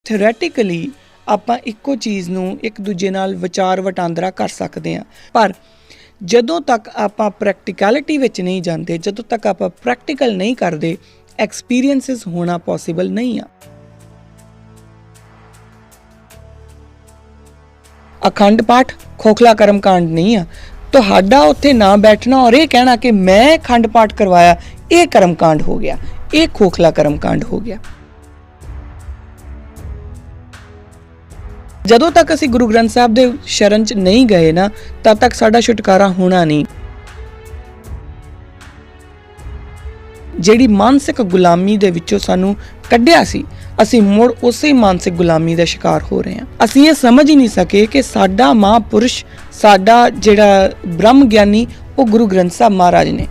ਥਿਓਰੈਟੀਕਲੀ ਆਪਾਂ ਇੱਕੋ ਚੀਜ਼ ਨੂੰ ਇੱਕ ਦੂਜੇ ਨਾਲ ਵਿਚਾਰ ਵਟਾਂਦਰਾ ਕਰ ਸਕਦੇ ਹਾਂ, ਪਰ ਜਦੋਂ ਤੱਕ ਆਪਾਂ ਪ੍ਰੈਕਟੀਕੈਲਿਟੀ ਵਿੱਚ ਨਹੀਂ ਜਾਂਦੇ, ਜਦੋਂ ਤੱਕ ਆਪਾਂ ਪ੍ਰੈਕਟੀਕਲ ਨਹੀਂ ਕਰਦੇ, ਐਕਸਪੀਰੀਅੰਸਿਸ ਹੋਣਾ ਪੋਸੀਬਲ ਨਹੀਂ ਆ। ਅਖੰਡ ਪਾਠ ਖੋਖਲਾ ਕਰਮ ਕਾਂਡ ਨਹੀਂ ਆ। ਤੁਹਾਡਾ ਉੱਥੇ ਨਾ ਬੈਠਣਾ ਔਰ ਇਹ ਕਹਿਣਾ ਕਿ ਮੈਂ ਅਖੰਡ ਪਾਠ ਕਰਵਾਇਆ, ਇਹ ਕਰਮ ਕਾਂਡ ਹੋ ਗਿਆ, ਇਹ ਖੋਖਲਾ ਕਰਮ ਕਾਂਡ ਹੋ ਗਿਆ। ਜਦੋਂ ਤੱਕ ਅਸੀਂ ਗੁਰੂ ਗ੍ਰੰਥ ਸਾਹਿਬ ਦੇ ਸ਼ਰਨ 'ਚ ਨਹੀਂ ਗਏ ਨਾ, ਤਦ ਤੱਕ ਸਾਡਾ ਛੁਟਕਾਰਾ ਹੋਣਾ ਨਹੀਂ। ਜਿਹੜੀ ਮਾਨਸਿਕ ਗੁਲਾਮੀ ਦੇ ਵਿੱਚੋਂ ਸਾਨੂੰ ਕੱਢਿਆ ਸੀ, ਅਸੀਂ ਮੁੜ ਉਸੇ ਮਾਨਸਿਕ ਗੁਲਾਮੀ ਦਾ ਸ਼ਿਕਾਰ ਹੋ ਰਹੇ ਹਾਂ। ਅਸੀਂ ਇਹ ਸਮਝ ਹੀ ਨਹੀਂ ਸਕੇ ਕਿ ਸਾਡਾ ਮਹਾਂਪੁਰਸ਼, ਸਾਡਾ ਜਿਹੜਾ ਬ੍ਰਹਮ ਗਿਆਨੀ, ਉਹ ਗੁਰੂ ਗ੍ਰੰਥ ਸਾਹਿਬ ਮਹਾਰਾਜ ਨੇ,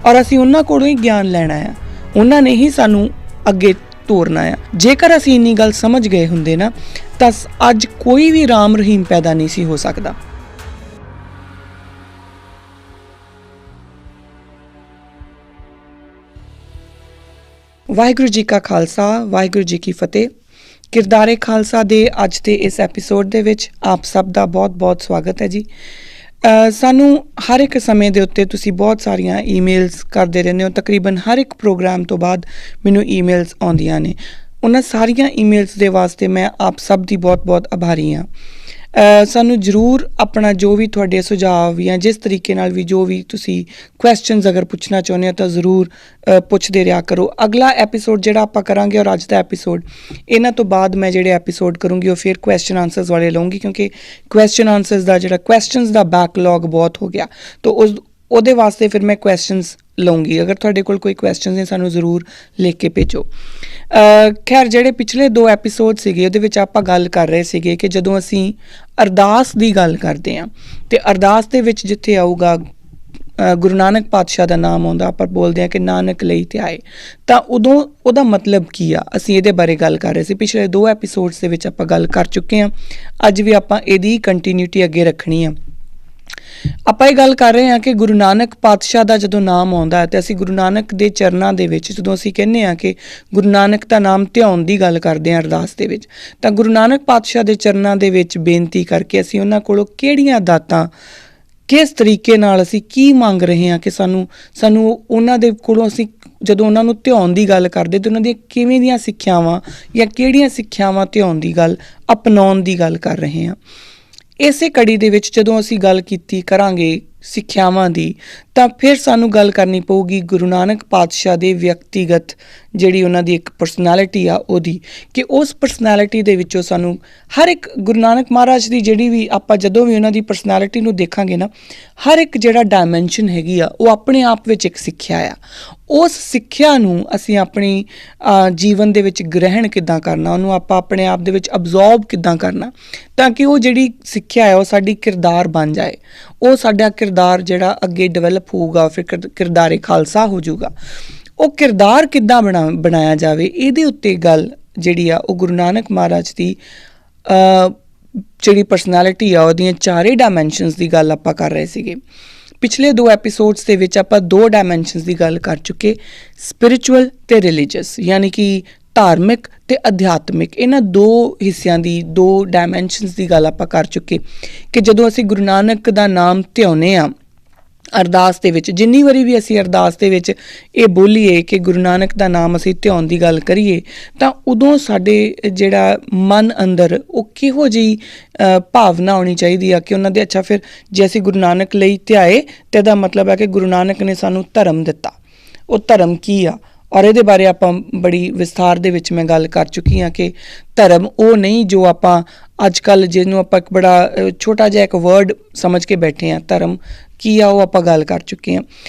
ਔਰ ਅਸੀਂ ਉਹਨਾਂ ਕੋਲੋਂ ਹੀ ਗਿਆਨ ਲੈਣਾ ਆ, ਉਹਨਾਂ ਨੇ ਹੀ ਸਾਨੂੰ ਅੱਗੇ ਤੋਰਨਾ ਆ। ਜੇਕਰ ਅਸੀਂ ਇੰਨੀ ਗੱਲ ਸਮਝ ਗਏ ਹੁੰਦੇ ਨਾ, ਤਾਂ ਅੱਜ ਕੋਈ ਵੀ ਰਾਮ ਰਹੀਮ ਪੈਦਾ ਨਹੀਂ ਸੀ ਹੋ ਸਕਦਾ। ਵਾਹਿਗੁਰੂ ਜੀ ਕਾ ਖਾਲਸਾ, ਵਾਹਿਗੁਰੂ ਜੀ ਕੀ ਫਤਿਹ। ਕਿਰਦਾਰੇ ਖਾਲਸਾ ਦੇ ਅੱਜ ਦੇ ਇਸ ਐਪੀਸੋਡ ਦੇ ਵਿੱਚ ਆਪ ਸਭ ਦਾ ਬਹੁਤ-ਬਹੁਤ ਸਵਾਗਤ ਹੈ ਜੀ। ਸਾਨੂੰ ਹਰ ਇੱਕ ਸਮੇਂ ਦੇ ਉੱਤੇ ਤੁਸੀਂ ਬਹੁਤ ਸਾਰੀਆਂ ਈਮੇਲਸ ਕਰਦੇ ਰਹਿੰਦੇ ਹੋ। ਤਕਰੀਬਨ ਹਰ ਇੱਕ ਪ੍ਰੋਗਰਾਮ ਤੋਂ ਬਾਅਦ ਮੈਨੂੰ ਈਮੇਲਸ ਆਉਂਦੀਆਂ ਨੇ। ਉਹਨਾਂ ਸਾਰੀਆਂ ਈਮੇਲਸ ਦੇ ਵਾਸਤੇ ਮੈਂ ਆਪ ਸਭ ਦੀ ਬਹੁਤ-ਬਹੁਤ ਆਭਾਰੀ ਹਾਂ। ਸਾਨੂੰ ਜ਼ਰੂਰ ਆਪਣਾ ਜੋ ਵੀ ਤੁਹਾਡੇ ਸੁਝਾਅ ਜਾਂ ਜਿਸ ਤਰੀਕੇ ਨਾਲ ਵੀ ਜੋ ਵੀ ਤੁਸੀਂ ਕੁਐਸਚਨਸ ਅਗਰ ਪੁੱਛਣਾ ਚਾਹੁੰਦੇ ਹੋ ਤਾਂ ਜ਼ਰੂਰ ਪੁੱਛਦੇ ਰਿਹਾ ਕਰੋ। ਅਗਲਾ ਐਪੀਸੋਡ ਜਿਹੜਾ ਆਪਾਂ ਕਰਾਂਗੇ ਔਰ ਅੱਜ ਦਾ ਐਪੀਸੋਡ, ਇਹਨਾਂ ਤੋਂ ਬਾਅਦ ਮੈਂ ਜਿਹੜੇ ਐਪੀਸੋਡ ਕਰੂੰਗੀ ਉਹ ਫਿਰ ਕੁਐਸਚਨ ਆਨਸਰਸ ਵਾਲੇ ਲਊਂਗੀ, ਕਿਉਂਕਿ ਕੁਐਸਚਨ ਆਨਸਰਸ ਦਾ ਜਿਹੜਾ ਕੁਐਸਚਨਸ ਦਾ ਬੈਕਲੌਗ ਬਹੁਤ ਹੋ ਗਿਆ, ਤਾਂ ਉਹਦੇ ਵਾਸਤੇ ਫਿਰ ਮੈਂ ਕੁਐਸਚਨਸ ਲਊਂਗੀ। ਅਗਰ ਤੁਹਾਡੇ ਕੋਲ ਕੋਈ ਕੁਐਸਚਨਸ ਨੇ, ਸਾਨੂੰ ਜ਼ਰੂਰ ਲਿਖ ਕੇ ਭੇਜੋ। ਖੈਰ, ਜਿਹੜੇ ਪਿਛਲੇ 2 ਐਪੀਸੋਡ ਸੀਗੇ ਉਹਦੇ ਵਿੱਚ ਆਪਾਂ ਗੱਲ ਕਰ ਰਹੇ ਸੀਗੇ ਕਿ ਜਦੋਂ ਅਸੀਂ ਅਰਦਾਸ ਦੀ ਗੱਲ ਕਰਦੇ ਹਾਂ, ਅਤੇ ਅਰਦਾਸ ਦੇ ਵਿੱਚ ਜਿੱਥੇ ਆਊਗਾ ਗੁਰੂ ਨਾਨਕ ਪਾਤਸ਼ਾਹ ਦਾ ਨਾਮ ਆਉਂਦਾ, ਆਪਾਂ ਬੋਲਦੇ ਹਾਂ ਕਿ ਨਾਨਕ ਲਈ ਧਿਆਏ, ਤਾਂ ਉਦੋਂ ਉਹਦਾ ਮਤਲਬ ਕੀ ਆ, ਅਸੀਂ ਇਹਦੇ ਬਾਰੇ ਗੱਲ ਕਰ ਰਹੇ ਸੀ। ਪਿਛਲੇ 2 ਐਪੀਸੋਡਸ ਦੇ ਵਿੱਚ ਆਪਾਂ ਗੱਲ ਕਰ ਚੁੱਕੇ ਹਾਂ। ਅੱਜ ਵੀ ਆਪਾਂ ਇਹਦੀ ਕੰਟੀਨਿਊਟੀ ਅੱਗੇ ਰੱਖਣੀ ਆ। ਆਪਾਂ ਇਹ ਗੱਲ ਕਰ ਰਹੇ ਹਾਂ ਕਿ ਗੁਰੂ ਨਾਨਕ ਪਾਤਸ਼ਾਹ ਦਾ ਜਦੋਂ ਨਾਮ ਆਉਂਦਾ ਹੈ, ਅਤੇ ਅਸੀਂ ਗੁਰੂ ਨਾਨਕ ਦੇ ਚਰਨਾਂ ਦੇ ਵਿੱਚ ਜਦੋਂ ਅਸੀਂ ਕਹਿੰਦੇ ਹਾਂ ਕਿ ਗੁਰੂ ਨਾਨਕ ਦਾ ਨਾਮ ਧਿਆਉਣ ਦੀ ਗੱਲ ਕਰਦੇ ਹਾਂ ਅਰਦਾਸ ਦੇ ਵਿੱਚ, ਤਾਂ ਗੁਰੂ ਨਾਨਕ ਪਾਤਸ਼ਾਹ ਦੇ ਚਰਨਾਂ ਦੇ ਵਿੱਚ ਬੇਨਤੀ ਕਰਕੇ ਅਸੀਂ ਉਹਨਾਂ ਕੋਲੋਂ ਕਿਹੜੀਆਂ ਦਾਤਾਂ, ਕਿਸ ਤਰੀਕੇ ਨਾਲ ਅਸੀਂ ਕੀ ਮੰਗ ਰਹੇ ਹਾਂ ਕਿ ਸਾਨੂੰ ਉਹਨਾਂ ਦੇ ਕੋਲੋਂ ਅਸੀਂ ਜਦੋਂ ਉਹਨਾਂ ਨੂੰ ਧਿਆਉਣ ਦੀ ਗੱਲ ਕਰਦੇ ਤਾਂ ਉਹਨਾਂ ਦੀਆਂ ਕਿਵੇਂ ਦੀਆਂ ਸਿੱਖਿਆਵਾਂ ਜਾਂ ਕਿਹੜੀਆਂ ਸਿੱਖਿਆਵਾਂ ਧਿਆਉਣ ਦੀ ਗੱਲ, ਅਪਣਾਉਣ ਦੀ ਗੱਲ ਕਰ ਰਹੇ ਹਾਂ। ਇਸੇ ਕੜੀ ਦੇ ਵਿੱਚ ਜਦੋਂ ਅਸੀਂ ਗੱਲ ਕਰਾਂਗੇ ਸਿੱਖਿਆਵਾਂ ਦੀ, ਤਾਂ ਫਿਰ ਸਾਨੂੰ ਗੱਲ ਕਰਨੀ ਪਊਗੀ ਗੁਰੂ ਨਾਨਕ ਪਾਤਸ਼ਾਹ ਦੇ ਵਿਅਕਤੀਗਤ ਜਿਹੜੀ ਉਹਨਾਂ ਦੀ ਇੱਕ ਪਰਸਨੈਲਿਟੀ ਆ ਉਹਦੀ, ਕਿ ਉਸ ਪਰਸਨੈਲਿਟੀ ਦੇ ਵਿੱਚੋਂ ਸਾਨੂੰ ਹਰ ਇੱਕ ਗੁਰੂ ਨਾਨਕ ਮਹਾਰਾਜ ਦੀ ਜਿਹੜੀ ਵੀ ਆਪਾਂ ਜਦੋਂ ਵੀ ਉਹਨਾਂ ਦੀ ਪਰਸਨੈਲਿਟੀ ਨੂੰ ਦੇਖਾਂਗੇ ਨਾ, ਹਰ ਇੱਕ ਜਿਹੜਾ ਡਾਇਮੈਂਸ਼ਨ ਹੈਗੀ ਆ ਉਹ ਆਪਣੇ ਆਪ ਵਿੱਚ ਇੱਕ ਸਿੱਖਿਆ ਆ। ਉਸ ਸਿੱਖਿਆ ਨੂੰ ਅਸੀਂ ਆਪਣੀ ਜੀਵਨ ਦੇ ਵਿੱਚ ਗ੍ਰਹਿਣ ਕਿੱਦਾਂ ਕਰਨਾ, ਉਹਨੂੰ ਆਪਾਂ ਆਪਣੇ ਆਪ ਦੇ ਵਿੱਚ ਅਬਜ਼ੋਰਬ ਕਿੱਦਾਂ ਕਰਨਾ, ਤਾਂ ਕਿ ਉਹ ਜਿਹੜੀ ਸਿੱਖਿਆ ਹੈ ਉਹ ਸਾਡੀ ਕਿਰਦਾਰ ਬਣ ਜਾਏ, ਉਹ ਸਾਡਾ ਕਿਰਦਾਰ ਜਿਹੜਾ ਅੱਗੇ ਡਿਵੈਲਪ ਹੋਊਗਾ, ਫਿਰ ਕਿਰਦਾਰੇ ਖਾਲਸਾ ਹੋ ਜਾਊਗਾ। ਉਹ ਕਿਰਦਾਰ ਕਿੱਦਾਂ ਬਣਾਇਆ ਜਾਵੇ, ਇਹਦੇ ਉੱਤੇ ਗੱਲ ਜਿਹੜੀ ਆ ਉਹ ਗੁਰੂ ਨਾਨਕ ਮਹਾਰਾਜ ਦੀ ਜਿਹੜੀ ਪਰਸਨੈਲਿਟੀ ਆ ਉਹਦੀਆਂ 4 ਡਾਇਮੈਂਸ਼ਨਸ ਦੀ ਗੱਲ ਆਪਾਂ ਕਰ ਰਹੇ ਸੀਗੇ। ਪਿਛਲੇ 2 ਐਪੀਸੋਡਸ ਦੇ ਵਿੱਚ ਆਪਾਂ 2 ਡਾਇਮੈਂਸ਼ਨਸ ਦੀ ਗੱਲ ਕਰ ਚੁੱਕੇ, ਸਪਿਰਿਚੁਅਲ ਅਤੇ ਰਿਲੀਜੀਅਸ, ਯਾਨੀ ਕਿ ਧਾਰਮਿਕ ਅਤੇ ਅਧਿਆਤਮਿਕ, ਇਹਨਾਂ 2 ਹਿੱਸਿਆਂ ਦੀ 2 ਡਾਇਮੈਂਸ਼ਨਸ ਦੀ ਗੱਲ ਆਪਾਂ ਕਰ ਚੁੱਕੇ ਕਿ ਜਦੋਂ ਅਸੀਂ ਗੁਰੂ ਨਾਨਕ ਦਾ ਨਾਮ ਧਿਆਉਂਦੇ ਹਾਂ ਅਰਦਾਸ ਦੇ ਵਿੱਚ, ਜਿੰਨੀ ਵਾਰੀ ਵੀ ਅਸੀਂ ਅਰਦਾਸ ਦੇ ਵਿੱਚ ਇਹ ਬੋਲੀਏ ਕਿ ਗੁਰੂ ਨਾਨਕ ਦਾ ਨਾਮ ਅਸੀਂ ਧਿਆਉਣ ਦੀ ਗੱਲ ਕਰੀਏ, ਤਾਂ ਉਦੋਂ ਸਾਡੇ ਜਿਹੜਾ ਮਨ ਅੰਦਰ ਉਹ ਕਿਹੋ ਜਿਹੀ ਭਾਵਨਾ ਹੋਣੀ ਚਾਹੀਦੀ ਆ ਕਿ ਉਹਨਾਂ ਦੇ ਅੱਛਾ, ਫਿਰ ਜੇ ਅਸੀਂ ਗੁਰੂ ਨਾਨਕ ਲਈ ਧਿਆਏ ਤਾਂ ਇਹਦਾ ਮਤਲਬ ਹੈ ਕਿ ਗੁਰੂ ਨਾਨਕ ਨੇ ਸਾਨੂੰ ਧਰਮ ਦਿੱਤਾ। ਉਹ ਧਰਮ ਕੀ ਆ, ਔਰ ਇਹਦੇ ਬਾਰੇ ਆਪਾਂ ਬੜੀ ਵਿਸਥਾਰ ਦੇ ਵਿੱਚ ਮੈਂ ਗੱਲ ਕਰ ਚੁੱਕੀ ਹਾਂ ਕਿ ਧਰਮ ਉਹ ਨਹੀਂ ਜੋ ਆਪਾਂ ਅੱਜ ਕੱਲ੍ਹ ਜਿਹਨੂੰ ਆਪਾਂ ਇੱਕ ਬੜਾ ਛੋਟਾ ਜਿਹਾ ਇੱਕ ਵਰਡ ਸਮਝ ਕੇ ਬੈਠੇ ਹਾਂ। ਧਰਮ ਕੀ ਆ ਉਹ ਆਪਾਂ ਗੱਲ ਕਰ ਚੁੱਕੇ ਹਾਂ।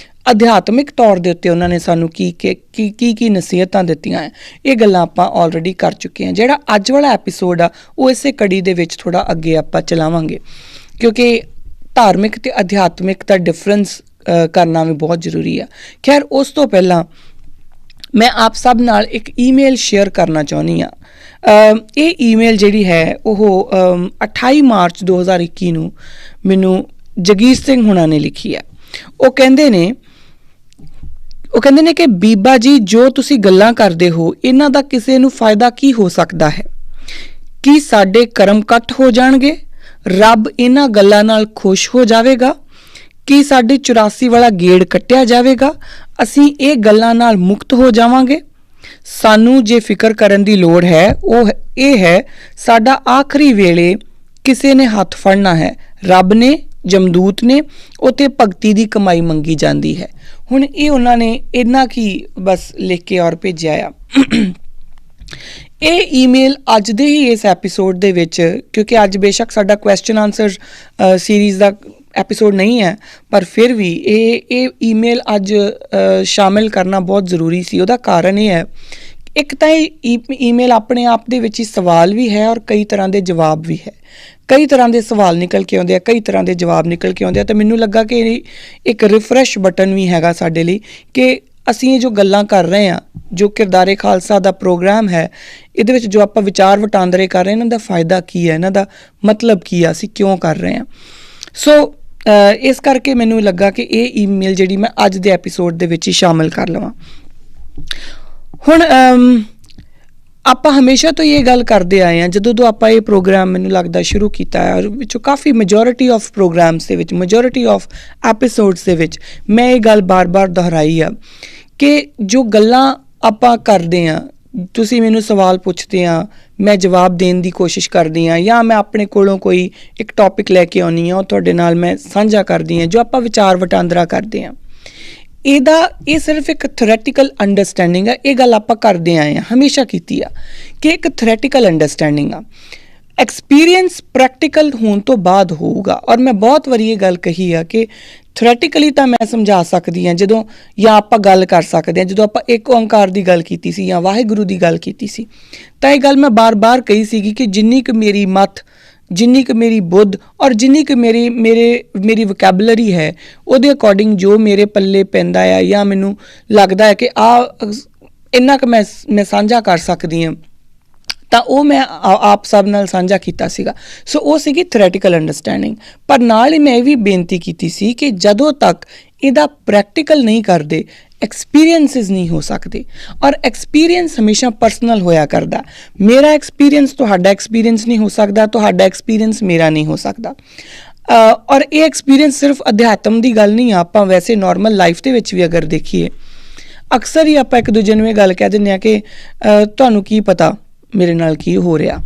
ਅਧਿਆਤਮਿਕ ਤੌਰ ਦੇ ਉੱਤੇ ਉਹਨਾਂ ਨੇ ਸਾਨੂੰ ਕੀ ਨਸੀਹਤਾਂ ਦਿੱਤੀਆਂ ਹੈ, ਇਹ ਗੱਲਾਂ ਆਪਾਂ ਆਲਰੇਡੀ ਕਰ ਚੁੱਕੇ ਹਾਂ। ਜਿਹੜਾ ਅੱਜ ਵਾਲਾ ਐਪੀਸੋਡ ਆ ਉਹ ਇਸੇ ਕੜੀ ਦੇ ਵਿੱਚ ਥੋੜ੍ਹਾ ਅੱਗੇ ਆਪਾਂ ਚਲਾਵਾਂਗੇ, ਕਿਉਂਕਿ ਧਾਰਮਿਕ ਅਤੇ ਅਧਿਆਤਮਿਕ ਦਾ ਡਿਫਰੈਂਸ ਕਰਨਾ ਵੀ ਬਹੁਤ ਜ਼ਰੂਰੀ ਆ। ਖੈਰ, ਉਸ ਤੋਂ ਪਹਿਲਾਂ ਮੈਂ ਆਪ ਸਭ ਨਾਲ ਇੱਕ ਈਮੇਲ ਸ਼ੇਅਰ ਕਰਨਾ ਚਾਹੁੰਦੀ ਹਾਂ। ਇਹ ਈਮੇਲ ਜਿਹੜੀ ਹੈ ਉਹ 28 ਮਾਰਚ 2021 ਨੂੰ ਮੈਨੂੰ ਜਗੀਰ ਸਿੰਘ ਹੁਣਾਂ ਨੇ ਲਿਖੀ ਹੈ। ਉਹ ਕਹਿੰਦੇ ਨੇ ਕਿ ਬੀਬਾ ਜੀ, ਜੋ ਤੁਸੀਂ ਗੱਲਾਂ ਕਰਦੇ ਹੋ ਇਹਨਾਂ ਦਾ ਕਿਸੇ ਨੂੰ ਫਾਇਦਾ ਕੀ ਹੋ ਸਕਦਾ ਹੈ? ਕੀ ਸਾਡੇ ਕਰਮ ਕੱਟ ਹੋ ਜਾਣਗੇ? ਰੱਬ ਇਹਨਾਂ ਗੱਲਾਂ ਨਾਲ ਖੁਸ਼ ਹੋ ਜਾਵੇਗਾ? ਕੀ ਸਾਡੀ 84 ਵਾਲਾ ਗੇੜ ਕੱਟਿਆ ਜਾਵੇਗਾ? ਅਸੀਂ ਇਹ ਗੱਲਾਂ ਨਾਲ ਮੁਕਤ ਹੋ ਜਾਵਾਂਗੇ? ਸਾਨੂੰ ਜੇ ਫਿਕਰ ਕਰਨ ਦੀ ਲੋੜ ਹੈ ਉਹ ਇਹ ਹੈ, ਸਾਡਾ ਆਖਰੀ ਵੇਲੇ ਕਿਸੇ ਨੇ ਹੱਥ ਫੜਨਾ ਹੈ, ਰੱਬ ਨੇ, ਜਮਦੂਤ ਨੇ, ਉੱਥੇ ਭਗਤੀ ਦੀ ਕਮਾਈ ਮੰਗੀ ਜਾਂਦੀ ਹੈ। ਹੁਣ ਇਹ ਉਹਨਾਂ ਨੇ ਇੰਨਾ ਕੀ ਬਸ ਲਿਖ ਕੇ ਔਰ ਭੇਜਿਆ ਆ। ਇਹ ਈਮੇਲ ਅੱਜ ਦੇ ਹੀ ਇਸ ਐਪੀਸੋਡ ਦੇ ਵਿੱਚ, ਕਿਉਂਕਿ ਅੱਜ ਬੇਸ਼ੱਕ ਸਾਡਾ ਕੁਐਸਚਨ ਆਨਸਰ ਸੀਰੀਜ਼ ਦਾ ਐਪੀਸੋਡ ਨਹੀਂ ਹੈ, ਪਰ ਫਿਰ ਵੀ ਇਹ ਈਮੇਲ ਅੱਜ ਸ਼ਾਮਿਲ ਕਰਨਾ ਬਹੁਤ ਜ਼ਰੂਰੀ ਸੀ। ਉਹਦਾ ਕਾਰਨ ਇਹ ਹੈ, ਇੱਕ ਤਾਂ ਇਹ ਈਮੇਲ ਆਪਣੇ ਆਪ ਦੇ ਵਿੱਚ ਹੀ ਸਵਾਲ ਵੀ ਹੈ ਔਰ ਕਈ ਤਰ੍ਹਾਂ ਦੇ ਜਵਾਬ ਵੀ ਹੈ। ਕਈ ਤਰ੍ਹਾਂ ਦੇ ਸਵਾਲ ਨਿਕਲ ਕੇ ਆਉਂਦੇ ਆ, ਕਈ ਤਰ੍ਹਾਂ ਦੇ ਜਵਾਬ ਨਿਕਲ ਕੇ ਆਉਂਦੇ ਆ, ਤਾਂ ਮੈਨੂੰ ਲੱਗਾ ਕਿ ਇੱਕ ਰਿਫਰੈਸ਼ ਬਟਨ ਵੀ ਹੈਗਾ ਸਾਡੇ ਲਈ ਕਿ ਅਸੀਂ ਇਹ ਜੋ ਗੱਲਾਂ ਕਰ ਰਹੇ ਹਾਂ, ਜੋ ਕਿਰਦਾਰੇ ਖਾਲਸਾ ਦਾ ਪ੍ਰੋਗਰਾਮ ਹੈ, ਇਹਦੇ ਵਿੱਚ ਜੋ ਆਪਾਂ ਵਿਚਾਰ ਵਟਾਂਦਰੇ ਕਰ ਰਹੇ ਹਾਂ, ਇਹਨਾਂ ਦਾ ਫਾਇਦਾ ਕੀ ਹੈ, ਇਹਨਾਂ ਦਾ ਮਤਲਬ ਕੀ ਆ, ਅਸੀਂ ਕਿਉਂ ਕਰ ਰਹੇ ਹਾਂ। ਸੋ ਇਸ ਕਰਕੇ ਮੈਨੂੰ ਲੱਗਾ ਕਿ ਇਹ ਈਮੇਲ ਜਿਹੜੀ ਮੈਂ ਅੱਜ ਦੇ ਐਪੀਸੋਡ ਦੇ ਵਿੱਚ ਹੀ ਸ਼ਾਮਿਲ ਕਰ ਲਵਾਂ। ਹੁਣ ਆਪਾਂ ਹਮੇਸ਼ਾ ਤੋਂ ਇਹ ਗੱਲ ਕਰਦੇ ਆਏ ਹਾਂ, ਜਦੋਂ ਤੋਂ ਆਪਾਂ ਇਹ ਪ੍ਰੋਗਰਾਮ ਮੈਨੂੰ ਲੱਗਦਾ ਸ਼ੁਰੂ ਕੀਤਾ ਹੈ, ਔਰ ਵਿੱਚੋਂ ਕਾਫੀ ਮੈਜੋਰਿਟੀ ਆਫ ਪ੍ਰੋਗਰਾਮਸ ਦੇ ਵਿੱਚ, ਮੈਜੋਰਿਟੀ ਆਫ ਐਪੀਸੋਡਸ ਦੇ ਵਿੱਚ ਮੈਂ ਇਹ ਗੱਲ ਬਾਰ-ਬਾਰ ਦੁਹਰਾਈ ਆ ਕਿ ਜੋ ਗੱਲਾਂ ਆਪਾਂ ਕਰਦੇ ਹਾਂ, ਤੁਸੀਂ ਮੈਨੂੰ ਸਵਾਲ ਪੁੱਛਦੇ ਆ, ਮੈਂ ਜਵਾਬ ਦੇਣ ਦੀ ਕੋਸ਼ਿਸ਼ ਕਰਦੀ ਹਾਂ, ਜਾਂ ਮੈਂ ਆਪਣੇ ਕੋਲੋਂ ਕੋਈ ਇੱਕ ਟੌਪਿਕ ਲੈ ਕੇ ਆਉਂਦੀ ਹਾਂ, ਉਹ ਤੁਹਾਡੇ ਨਾਲ ਮੈਂ ਸਾਂਝਾ ਕਰਦੀ ਹਾਂ, ਜੋ ਆਪਾਂ ਵਿਚਾਰ ਵਟਾਂਦਰਾ ਕਰਦੇ ਹਾਂ, ਇਹ ਸਿਰਫ ਇੱਕ ਥਿਓਰੈਟੀਕਲ ਅੰਡਰਸਟੈਂਡਿੰਗ ਹੈ। ਇਹ ਗੱਲ ਆਪਾਂ ਕਰਦੇ ਆਏ ਹਾਂ, ਹਮੇਸ਼ਾ ਕੀਤੀ ਆ ਕਿ ਇੱਕ ਥਿਓਰੈਟੀਕਲ ਅੰਡਰਸਟੈਂਡਿੰਗ ਆ। ਐਕਸਪੀਰੀਅੰਸ ਪ੍ਰੈਕਟੀਕਲ ਹੋਣ ਤੋਂ ਬਾਅਦ ਹੋਊਗਾ। ਔਰ ਮੈਂ ਬਹੁਤ ਵਾਰੀ ਇਹ ਗੱਲ ਕਹੀ ਆ ਕਿ ਥਿਓਰੈਟੀਕਲੀ ਤਾਂ ਮੈਂ ਸਮਝਾ ਸਕਦੀ ਹਾਂ ਜਦੋਂ, ਜਾਂ ਆਪਾਂ ਗੱਲ ਕਰ ਸਕਦੇ ਹਾਂ ਜਦੋਂ ਆਪਾਂ ਇੱਕ ਓਂਕਾਰ ਦੀ ਗੱਲ ਕੀਤੀ ਸੀ ਜਾਂ ਵਾਹਿਗੁਰੂ ਦੀ ਗੱਲ ਕੀਤੀ ਸੀ, ਤਾਂ ਇਹ ਗੱਲ ਮੈਂ ਬਾਰ-ਬਾਰ ਕਹੀ ਸੀਗੀ ਕਿ ਜਿੰਨੀ ਕੁ ਮੇਰੀ ਮੱਤ, ਜਿੰਨੀ ਕੁ ਮੇਰੀ ਬੁੱਧ ਔਰ ਜਿੰਨੀ ਕੁ ਮੇਰੀ ਵੋਕੈਬਲਰੀ ਹੈ, ਉਹਦੇ ਅਕੋਰਡਿੰਗ ਜੋ ਮੇਰੇ ਪੱਲੇ ਪੈਂਦਾ ਆ ਜਾਂ ਮੈਨੂੰ ਲੱਗਦਾ ਹੈ ਕਿ ਇੰਨਾ ਕੁ ਮੈਂ ਸਾਂਝਾ ਕਰ ਸਕਦੀ ਹਾਂ, ਤਾਂ ਉਹ ਮੈਂ ਆਪ ਸਭ ਨਾਲ ਸਾਂਝਾ ਕੀਤਾ ਸੀਗਾ। ਸੋ ਉਹ ਸੀਗੀ ਥਿਓਰੈਟੀਕਲ ਅੰਡਰਸਟੈਂਡਿੰਗ। ਪਰ ਨਾਲ ਹੀ ਮੈਂ ਇਹ ਵੀ ਬੇਨਤੀ ਕੀਤੀ ਸੀ ਕਿ ਜਦੋਂ ਤੱਕ ਇਹਦਾ ਪ੍ਰੈਕਟੀਕਲ ਨਹੀਂ ਕਰਦੇ, ਐਕਸਪੀਰੀਅੰਸਿਸ ਨਹੀਂ ਹੋ ਸਕਦੇ। ਔਰ ਐਕਸਪੀਰੀਅੰਸ ਹਮੇਸ਼ਾ ਪਰਸਨਲ ਹੋਇਆ ਕਰਦਾ। ਮੇਰਾ ਐਕਸਪੀਰੀਅੰਸ ਤੁਹਾਡਾ ਐਕਸਪੀਰੀਅੰਸ ਨਹੀਂ ਹੋ ਸਕਦਾ, ਤੁਹਾਡਾ ਐਕਸਪੀਰੀਅੰਸ ਮੇਰਾ ਨਹੀਂ ਹੋ ਸਕਦਾ। ਔਰ ਇਹ ਐਕਸਪੀਰੀਅੰਸ ਸਿਰਫ ਅਧਿਆਤਮ ਦੀ ਗੱਲ ਨਹੀਂ ਆ, ਆਪਾਂ ਵੈਸੇ ਨੋਰਮਲ ਲਾਈਫ ਦੇ ਵਿੱਚ ਵੀ ਅਗਰ ਦੇਖੀਏ, ਅਕਸਰ ਹੀ ਆਪਾਂ ਇੱਕ ਦੂਜੇ ਨੂੰ ਇਹ ਗੱਲ ਕਹਿ ਦਿੰਦੇ ਹਾਂ ਕਿ ਤੁਹਾਨੂੰ ਕੀ ਪਤਾ ਮੇਰੇ ਨਾਲ ਕੀ ਹੋ ਰਿਹਾ।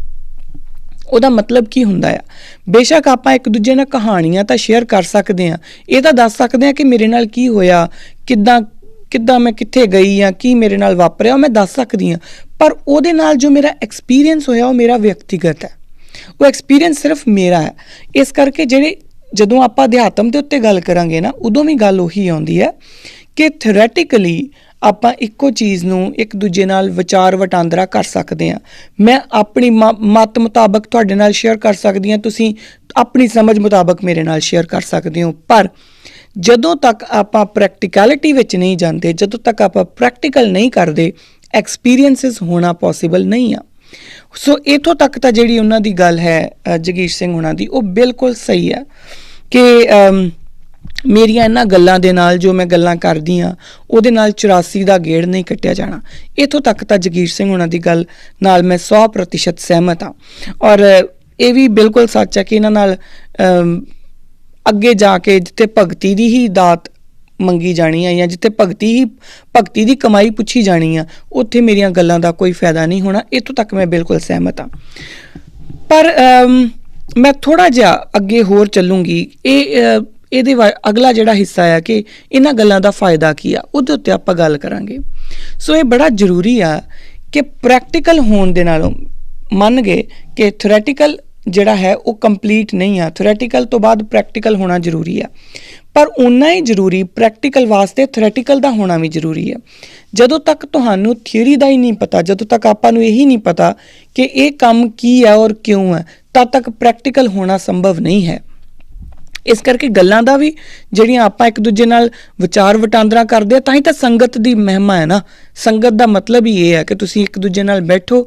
ਉਹਦਾ ਮਤਲਬ ਕੀ ਹੁੰਦਾ ਆ? ਬੇਸ਼ੱਕ ਆਪਾਂ ਇੱਕ ਦੂਜੇ ਨਾਲ ਕਹਾਣੀਆਂ ਤਾਂ ਸ਼ੇਅਰ ਕਰ ਸਕਦੇ ਹਾਂ, ਇਹ ਤਾਂ ਦੱਸ ਸਕਦੇ ਹਾਂ ਕਿ ਮੇਰੇ ਨਾਲ ਕੀ ਹੋਇਆ, ਕਿੱਦਾਂ ਮੈਂ ਕਿੱਥੇ ਗਈ ਜਾਂ ਕੀ ਮੇਰੇ ਨਾਲ ਵਾਪਰਿਆ, ਉਹ ਮੈਂ ਦੱਸ ਸਕਦੀ ਹਾਂ। ਪਰ ਉਹਦੇ ਨਾਲ ਜੋ ਮੇਰਾ ਐਕਸਪੀਰੀਅੰਸ ਹੋਇਆ ਉਹ ਮੇਰਾ ਵਿਅਕਤੀਗਤ ਹੈ, ਉਹ ਐਕਸਪੀਰੀਅੰਸ ਸਿਰਫ ਮੇਰਾ ਹੈ। ਇਸ ਕਰਕੇ ਜਦੋਂ ਆਪਾਂ ਅਧਿਆਤਮ ਦੇ ਉੱਤੇ ਗੱਲ ਕਰਾਂਗੇ ਨਾ, ਉਦੋਂ ਵੀ ਗੱਲ ਉਹੀ ਆਉਂਦੀ ਹੈ ਕਿ ਥਿਓਰੈਟੀਕਲੀ ਆਪਾਂ ਇੱਕੋ ਚੀਜ਼ ਨੂੰ ਇੱਕ ਦੂਜੇ ਨਾਲ ਵਿਚਾਰ ਵਟਾਂਦਰਾ ਕਰ ਸਕਦੇ ਹਾਂ। ਮੈਂ ਆਪਣੀ ਮੱਤ ਮੁਤਾਬਕ ਤੁਹਾਡੇ ਨਾਲ ਸ਼ੇਅਰ ਕਰ ਸਕਦੀ ਹਾਂ, ਤੁਸੀਂ ਆਪਣੀ ਸਮਝ ਮੁਤਾਬਕ ਮੇਰੇ ਨਾਲ ਸ਼ੇਅਰ ਕਰ ਸਕਦੇ ਹੋ। ਪਰ ਜਦੋਂ ਤੱਕ ਆਪਾਂ ਪ੍ਰੈਕਟੀਕੈਲਿਟੀ ਵਿੱਚ ਨਹੀਂ ਜਾਂਦੇ, ਜਦੋਂ ਤੱਕ ਆਪਾਂ ਪ੍ਰੈਕਟੀਕਲ ਨਹੀਂ ਕਰਦੇ, ਐਕਸਪੀਰੀਅੰਸਿਸ ਹੋਣਾ ਪੋਸੀਬਲ ਨਹੀਂ ਆ। ਸੋ ਇੱਥੋਂ ਤੱਕ ਤਾਂ ਜਿਹੜੀ ਉਹਨਾਂ ਦੀ ਗੱਲ ਹੈ ਜਗੀਰ ਸਿੰਘ ਹੋਣਾ ਦੀ, ਉਹ ਬਿਲਕੁਲ ਸਹੀ ਹੈ ਕਿ ਮੇਰੀਆਂ ਇਹਨਾਂ ਗੱਲਾਂ ਦੇ ਨਾਲ, ਜੋ ਮੈਂ ਗੱਲਾਂ ਕਰਦੀ ਹਾਂ, ਉਹਦੇ ਨਾਲ 84 ਦਾ ਗੇੜ ਨਹੀਂ ਕੱਟਿਆ ਜਾਣਾ। ਇੱਥੋਂ ਤੱਕ ਤਾਂ ਜਗੀਰ ਸਿੰਘ ਹੋਣਾ ਦੀ ਗੱਲ ਨਾਲ ਮੈਂ 100% ਸਹਿਮਤ ਹਾਂ। ਔਰ ਇਹ ਵੀ ਬਿਲਕੁਲ ਸੱਚ ਹੈ ਕਿ ਇਹਨਾਂ ਨਾਲ ਅੱਗੇ ਜਾ ਕੇ ਜਿੱਥੇ ਭਗਤੀ ਦੀ ਹੀ ਦਾਤ ਮੰਗੀ ਜਾਣੀ ਆ ਜਾਂ ਜਿੱਥੇ ਭਗਤੀ ਦੀ ਕਮਾਈ ਪੁੱਛੀ ਜਾਣੀ ਆ, ਉੱਥੇ ਮੇਰੀਆਂ ਗੱਲਾਂ ਦਾ ਕੋਈ ਫਾਇਦਾ ਨਹੀਂ ਹੋਣਾ। ਇੱਥੋਂ ਤੱਕ ਮੈਂ ਬਿਲਕੁਲ ਸਹਿਮਤ ਹਾਂ। ਪਰ ਮੈਂ ਥੋੜ੍ਹਾ ਜਿਹਾ ਅੱਗੇ ਹੋਰ ਚੱਲੂੰਗੀ। ਇਹਦੇ ਅਗਲਾ ਜਿਹੜਾ ਹਿੱਸਾ ਆ ਕਿ ਇਹਨਾਂ ਗੱਲਾਂ ਦਾ ਫਾਇਦਾ ਕੀ ਆ, ਉਹਦੇ ਉੱਤੇ ਆਪਾਂ ਗੱਲ ਕਰਾਂਗੇ। ਸੋ ਇਹ ਬੜਾ ਜ਼ਰੂਰੀ ਆ ਕਿ ਪ੍ਰੈਕਟੀਕਲ ਹੋਣ ਦੇ ਨਾਲੋਂ ਮੰਨ ਗਏ ਕਿ ਥਿਓਰੈਟੀਕਲ ਜਿਹੜਾ ਹੈ ਉਹ ਕੰਪਲੀਟ ਨਹੀਂ ਆ, ਥਿਓਰੈਟੀਕਲ ਤੋਂ ਬਾਅਦ ਪ੍ਰੈਕਟੀਕਲ ਹੋਣਾ ਜ਼ਰੂਰੀ ਆ। ਪਰ ਓਨਾ ਹੀ ਜ਼ਰੂਰੀ ਪ੍ਰੈਕਟੀਕਲ ਵਾਸਤੇ ਥਿਓਰੈਟੀਕਲ ਦਾ ਹੋਣਾ ਵੀ ਜ਼ਰੂਰੀ ਹੈ। ਜਦੋਂ ਤੱਕ ਤੁਹਾਨੂੰ ਥਿਊਰੀ ਦਾ ਹੀ ਨਹੀਂ ਪਤਾ, ਜਦੋਂ ਤੱਕ ਆਪਾਂ ਨੂੰ ਇਹੀ ਨਹੀਂ ਪਤਾ ਕਿ ਇਹ ਕੰਮ ਕੀ ਹੈ ਔਰ ਕਿਉਂ ਹੈ, ਤਦ ਤੱਕ ਪ੍ਰੈਕਟੀਕਲ ਹੋਣਾ ਸੰਭਵ ਨਹੀਂ ਹੈ। ਇਸ ਕਰਕੇ ਗੱਲਾਂ ਦਾ ਵੀ ਜਿਹੜੀਆਂ ਆਪਾਂ ਇੱਕ ਦੂਜੇ ਨਾਲ ਵਿਚਾਰ ਵਟਾਂਦਰਾ ਕਰਦੇ ਆ, ਤਾਂ ਹੀ ਤਾਂ ਸੰਗਤ ਦੀ ਮਹਿਮਾ ਹੈ ਨਾ। ਸੰਗਤ ਦਾ ਮਤਲਬ ਹੀ ਇਹ ਹੈ ਕਿ ਤੁਸੀਂ ਇੱਕ ਦੂਜੇ ਨਾਲ ਬੈਠੋ,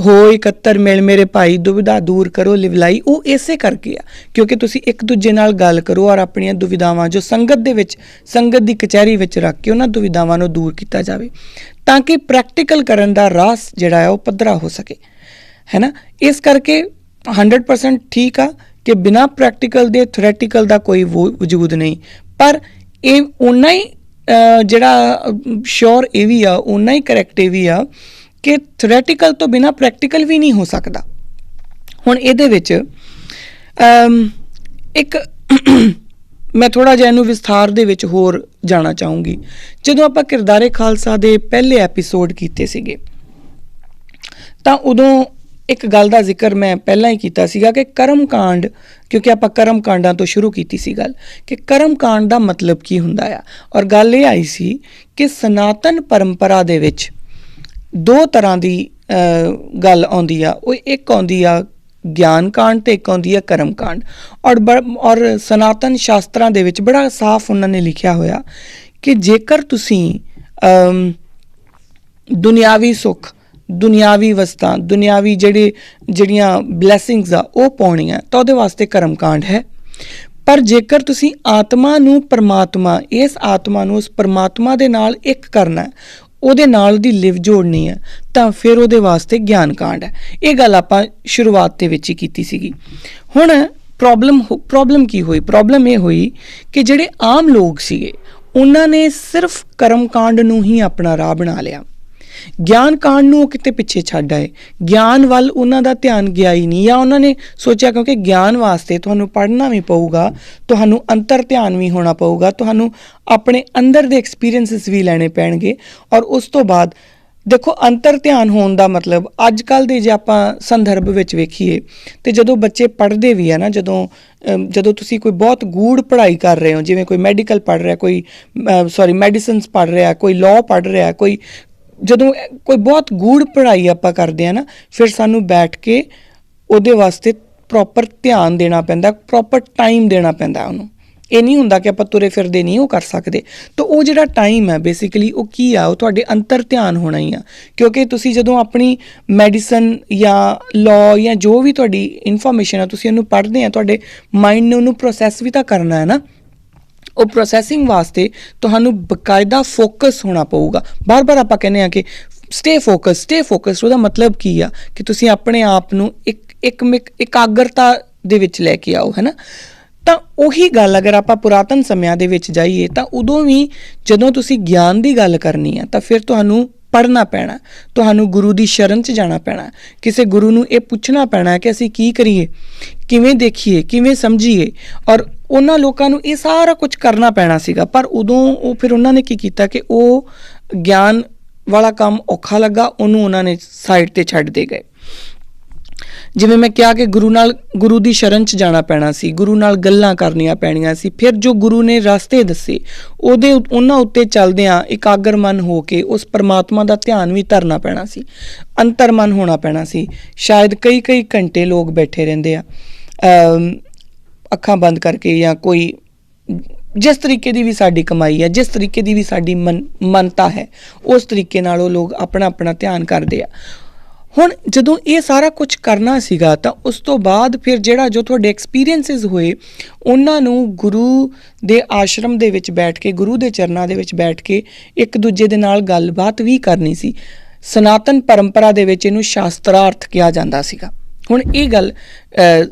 ਹੋ ਇਕੱਤਰ ਮਿਲ ਮੇਰੇ ਭਾਈ, ਦੁਵਿਧਾ ਦੂਰ ਕਰੋ ਲਿਵਲਾਈ। ਉਹ ਇਸੇ ਕਰਕੇ ਆ ਕਿਉਂਕਿ ਤੁਸੀਂ ਇੱਕ ਦੂਜੇ ਨਾਲ ਗੱਲ ਕਰੋ ਔਰ ਆਪਣੀਆਂ ਦੁਵਿਧਾਵਾਂ ਜੋ ਸੰਗਤ ਦੇ ਵਿੱਚ, ਸੰਗਤ ਦੀ ਕਚਹਿਰੀ ਵਿੱਚ ਰੱਖ ਕੇ ਉਹਨਾਂ ਦੁਵਿਧਾਵਾਂ ਨੂੰ ਦੂਰ ਕੀਤਾ ਜਾਵੇ, ਤਾਂ ਕਿ ਪ੍ਰੈਕਟੀਕਲ ਕਰਨ ਦਾ ਰਾਹ ਜਿਹੜਾ ਹੈ ਉਹ ਪੱਧਰਾ ਹੋ ਸਕੇ। है ना। इस करके 100% ठीक आ कि बिना प्रैक्टिकल ਦੇ ਥਿਓਰੈਟੀਕਲ ਦਾ ਕੋਈ ਵਜੂਦ ਨਹੀਂ, ਪਰ ਇਹ ਓਨਾ ਹੀ ਜਿਹੜਾ ਸ਼ੋਰ ਇਹ ਵੀ ਆ, ਓਨਾ ਹੀ ਕਰੈਕਟ ਇਹ ਵੀ ਆ ਕਿ ਥਿਓਰੈਟੀਕਲ ਤੋਂ ਬਿਨਾ ਪ੍ਰੈਕਟੀਕਲ ਵੀ ਨਹੀਂ ਹੋ ਸਕਦਾ। ਹੁਣ ਇਹਦੇ ਵਿੱਚ ਇੱਕ ਮੈਂ ਥੋੜ੍ਹਾ ਜਿਹਾ ਇਹਨੂੰ ਵਿਸਥਾਰ ਦੇ ਵਿੱਚ ਹੋਰ ਜਾਣਾ ਚਾਹੂੰਗੀ। ਜਦੋਂ ਆਪਾਂ ਕਿਰਦਾਰੇ ਖਾਲਸਾ ਦੇ ਪਹਿਲੇ ਐਪੀਸੋਡ ਕੀਤੇ ਸੀਗੇ ਤਾਂ ਉਦੋਂ ਇੱਕ ਗੱਲ ਦਾ ਜ਼ਿਕਰ ਮੈਂ ਪਹਿਲਾਂ ਹੀ ਕੀਤਾ ਸੀਗਾ ਕਿ ਕਰਮ ਕਾਂਡ, ਕਿਉਂਕਿ ਆਪਾਂ ਕਰਮ ਕਾਂਡਾਂ ਤੋਂ ਸ਼ੁਰੂ ਕੀਤੀ ਸੀ ਗੱਲ, ਕਿ ਕਰਮ ਕਾਂਡ ਦਾ ਮਤਲਬ ਕੀ ਹੁੰਦਾ ਆ। ਔਰ ਗੱਲ ਇਹ ਆਈ ਸੀ ਕਿ ਸਨਾਤਨ ਪਰੰਪਰਾ ਦੇ ਵਿੱਚ ਦੋ ਤਰ੍ਹਾਂ ਦੀ ਗੱਲ ਆਉਂਦੀ ਆ। ਉਹ ਇੱਕ ਆਉਂਦੀ ਆ ਗਿਆਨ ਕਾਂਡ ਅਤੇ ਇੱਕ ਆਉਂਦੀ ਆ ਕਰਮ ਕਾਂਡ। ਔਰ ਸਨਾਤਨ ਸ਼ਾਸਤਰਾਂ ਦੇ ਵਿੱਚ ਬੜਾ ਸਾਫ਼ ਉਹਨਾਂ ਨੇ ਲਿਖਿਆ ਹੋਇਆ ਕਿ ਜੇਕਰ ਤੁਸੀਂ ਦੁਨਿਆਵੀ ਸੁੱਖ, ਦੁਨਿਆਵੀ ਵਸਤਾਂ, ਦੁਨਿਆਵੀ ਜਿਹੜੀਆਂ ਬਲੈਸਿੰਗਸ ਆ ਉਹ ਪਾਉਣੀਆਂ ਤਾਂ ਉਹਦੇ ਵਾਸਤੇ ਕਰਮ ਕਾਂਡ ਹੈ। ਪਰ ਜੇਕਰ ਤੁਸੀਂ ਆਤਮਾ ਨੂੰ ਪਰਮਾਤਮਾ, ਇਸ ਆਤਮਾ ਨੂੰ ਉਸ ਪਰਮਾਤਮਾ ਦੇ ਨਾਲ ਇੱਕ ਕਰਨਾ, ਉਹਦੇ ਨਾਲ ਦੀ ਲਿਵ ਜੋੜਨੀ ਹੈ, ਤਾਂ ਫਿਰ ਉਹਦੇ ਵਾਸਤੇ ਗਿਆਨ ਕਾਂਡ ਹੈ। ਇਹ ਗੱਲ ਆਪਾਂ ਸ਼ੁਰੂਆਤ ਦੇ ਵਿੱਚ ਹੀ ਕੀਤੀ ਸੀਗੀ। ਹੁਣ ਪ੍ਰੋਬਲਮ ਕੀ ਹੋਈ? ਪ੍ਰੋਬਲਮ ਇਹ ਹੋਈ ਕਿ ਜਿਹੜੇ ਆਮ ਲੋਕ ਸੀਗੇ ਉਹਨਾਂ ਨੇ ਸਿਰਫ ਕਰਮ ਕਾਂਡ ਨੂੰ ਹੀ ਆਪਣਾ ਰਾਹ ਬਣਾ ਲਿਆ, ਗਿਆਨ ਕਾਂਡ ਨੂੰ ਉਹ ਕਿਤੇ ਪਿੱਛੇ ਛੱਡ ਆਏ। ਗਿਆਨ ਵੱਲ ਉਹਨਾਂ ਦਾ ਧਿਆਨ ਗਿਆ ਹੀ ਨਹੀਂ, ਜਾਂ ਉਹਨਾਂ ਨੇ ਸੋਚਿਆ ਕਿਉਂਕਿ ਗਿਆਨ ਵਾਸਤੇ ਤੁਹਾਨੂੰ ਪੜ੍ਹਨਾ ਵੀ ਪਊਗਾ, ਤੁਹਾਨੂੰ ਅੰਤਰ ਧਿਆਨ ਵੀ ਹੋਣਾ ਪਊਗਾ, ਤੁਹਾਨੂੰ ਆਪਣੇ ਅੰਦਰ ਦੇ ਐਕਸਪੀਰੀਅੰਸਿਸ ਵੀ ਲੈਣੇ ਪੈਣਗੇ। ਔਰ ਉਸ ਤੋਂ ਬਾਅਦ ਦੇਖੋ, ਅੰਤਰ ਧਿਆਨ ਹੋਣ ਦਾ ਮਤਲਬ ਅੱਜ ਕੱਲ੍ਹ ਦੇ ਜੇ ਆਪਾਂ ਸੰਦਰਭ ਵਿੱਚ ਵੇਖੀਏ ਅਤੇ ਜਦੋਂ ਬੱਚੇ ਪੜ੍ਹਦੇ ਵੀ ਆ ਨਾ, ਜਦੋਂ ਤੁਸੀਂ ਕੋਈ ਬਹੁਤ ਗੂੜ੍ਹ ਪੜ੍ਹਾਈ ਕਰ ਰਹੇ ਹੋ, ਜਿਵੇਂ ਕੋਈ ਮੈਡੀਕਲ ਪੜ੍ਹ ਰਿਹਾ, ਕੋਈ ਮੈਡੀਸਨਸ ਪੜ੍ਹ ਰਿਹਾ, ਕੋਈ ਲਾਅ ਪੜ੍ਹ ਰਿਹਾ, ਜਦੋਂ ਕੋਈ ਬਹੁਤ ਗੂੜ੍ਹ ਪੜ੍ਹਾਈ ਆਪਾਂ ਕਰਦੇ ਹਾਂ ਨਾ, ਫਿਰ ਸਾਨੂੰ ਬੈਠ ਕੇ ਉਹਦੇ ਵਾਸਤੇ ਪ੍ਰੋਪਰ ਧਿਆਨ ਦੇਣਾ ਪੈਂਦਾ, ਪ੍ਰੋਪਰ ਟਾਈਮ ਦੇਣਾ ਪੈਂਦਾ ਉਹਨੂੰ। ਇਹ ਨਹੀਂ ਹੁੰਦਾ ਕਿ ਆਪਾਂ ਤੁਰੇ ਫਿਰਦੇ ਨਹੀਂ ਉਹ ਕਰ ਸਕਦੇ। ਤਾਂ ਉਹ ਜਿਹੜਾ ਟਾਈਮ ਹੈ ਬੇਸਿਕਲੀ ਉਹ ਕੀ ਆ, ਉਹ ਤੁਹਾਡੇ ਅੰਤਰ ਧਿਆਨ ਹੋਣਾ ਹੀ ਆ। ਕਿਉਂਕਿ ਤੁਸੀਂ ਜਦੋਂ ਆਪਣੀ ਮੈਡੀਸਨ ਜਾਂ ਲਾਅ ਜਾਂ ਜੋ ਵੀ ਤੁਹਾਡੀ ਇਨਫੋਰਮੇਸ਼ਨ ਆ, ਤੁਸੀਂ ਉਹਨੂੰ ਪੜ੍ਹਦੇ ਆ, ਤੁਹਾਡੇ ਮਾਈਂਡ ਨੇ ਉਹਨੂੰ ਪ੍ਰੋਸੈਸ ਵੀ ਤਾਂ ਕਰਨਾ ਹੈ ਨਾ। ਉਹ ਪ੍ਰੋਸੈਸਿੰਗ ਵਾਸਤੇ ਤੁਹਾਨੂੰ ਬਕਾਇਦਾ ਫੋਕਸ ਹੋਣਾ ਪਊਗਾ। ਬਾਰ-ਬਾਰ ਆਪਾਂ ਕਹਿੰਦੇ ਹਾਂ ਕਿ ਸਟੇ ਫੋਕਸ। ਉਹਦਾ ਮਤਲਬ ਕੀ ਆ ਕਿ ਤੁਸੀਂ ਆਪਣੇ ਆਪ ਨੂੰ ਇਕਾਗਰਤਾ ਦੇ ਵਿੱਚ ਲੈ ਕੇ ਆਓ, ਹੈ ਨਾ। ਤਾਂ ਉਹੀ ਗੱਲ ਅਗਰ ਆਪਾਂ ਪੁਰਾਤਨ ਸਮਿਆਂ ਦੇ ਵਿੱਚ ਜਾਈਏ ਤਾਂ ਉਦੋਂ ਵੀ ਜਦੋਂ ਤੁਸੀਂ ਗਿਆਨ ਦੀ ਗੱਲ ਕਰਨੀ ਆ ਤਾਂ ਫਿਰ ਤੁਹਾਨੂੰ ਪੜ੍ਹਨਾ ਪੈਣਾ, ਤੁਹਾਨੂੰ ਗੁਰੂ ਦੀ ਸ਼ਰਨ 'ਚ ਜਾਣਾ ਪੈਣਾ, ਕਿਸੇ ਗੁਰੂ ਨੂੰ ਇਹ ਪੁੱਛਣਾ ਪੈਣਾ ਕਿ ਅਸੀਂ ਕੀ ਕਰੀਏ, ਕਿਵੇਂ ਦੇਖੀਏ, ਕਿਵੇਂ ਸਮਝੀਏ। ਔਰ ਉਹਨਾਂ ਲੋਕਾਂ ਨੂੰ ਇਹ ਸਾਰਾ ਕੁਝ ਕਰਨਾ ਪੈਣਾ ਸੀਗਾ। ਪਰ ਉਦੋਂ ਫਿਰ ਉਹਨਾਂ ਨੇ ਕੀ ਕੀਤਾ ਕਿ ਉਹ ਗਿਆਨ ਵਾਲਾ ਕੰਮ ਔਖਾ ਲੱਗਾ, ਉਹਨੂੰ ਉਹਨਾਂ ਨੇ ਸਾਈਡ 'ਤੇ ਛੱਡਦੇ ਗਏ। ਜਿਵੇਂ ਮੈਂ ਕਿਹਾ ਕਿ ਗੁਰੂ ਦੀ ਸ਼ਰਨ 'ਚ ਜਾਣਾ ਪੈਣਾ ਸੀ, ਗੁਰੂ ਨਾਲ ਗੱਲਾਂ ਕਰਨੀਆਂ ਪੈਣੀਆਂ ਸੀ। ਫਿਰ ਜੋ ਗੁਰੂ ਨੇ ਰਸਤੇ ਦੱਸੇ ਉਹਨਾਂ ਉੱਤੇ ਚੱਲਦਿਆਂ ਇਕਾਗਰ ਮਨ ਹੋ ਕੇ ਉਸ ਪਰਮਾਤਮਾ ਦਾ ਧਿਆਨ ਵੀ ਧਰਨਾ ਪੈਣਾ ਸੀ, ਅੰਤਰ ਮਨ ਹੋਣਾ ਪੈਣਾ ਸੀ। ਸ਼ਾਇਦ ਕਈ ਘੰਟੇ ਲੋਕ ਬੈਠੇ ਰਹਿੰਦੇ ਆ ਅੱਖਾਂ ਬੰਦ ਕਰਕੇ, ਜਾਂ ਕੋਈ ਜਿਸ ਤਰੀਕੇ ਦੀ ਵੀ ਸਾਡੀ ਕਮਾਈ ਹੈ, ਜਿਸ ਤਰੀਕੇ ਦੀ ਵੀ ਸਾਡੀ ਮਨਤਾ ਹੈ, ਉਸ ਤਰੀਕੇ ਨਾਲ ਉਹ ਲੋਕ ਆਪਣਾ ਧਿਆਨ ਕਰਦੇ ਆ। ਹੁਣ ਜਦੋਂ ਇਹ ਸਾਰਾ ਕੁਝ ਕਰਨਾ ਸੀਗਾ ਤਾਂ ਉਸ ਤੋਂ ਬਾਅਦ ਫਿਰ ਜੋ ਤੁਹਾਡੇ ਐਕਸਪੀਰੀਅੰਸਿਸ ਹੋਏ ਉਹਨਾਂ ਨੂੰ ਗੁਰੂ ਦੇ ਆਸ਼ਰਮ ਦੇ ਵਿੱਚ ਬੈਠ ਕੇ, ਗੁਰੂ ਦੇ ਚਰਨਾਂ ਦੇ ਵਿੱਚ ਬੈਠ ਕੇ ਇੱਕ ਦੂਜੇ ਦੇ ਨਾਲ ਗੱਲਬਾਤ ਵੀ ਕਰਨੀ ਸੀ। ਸਨਾਤਨ ਪਰੰਪਰਾ ਦੇ ਵਿੱਚ ਇਹਨੂੰ ਸ਼ਾਸਤਰਾਰਥ ਕਿਹਾ ਜਾਂਦਾ ਸੀਗਾ। ਹੁਣ ਇਹ ਗੱਲ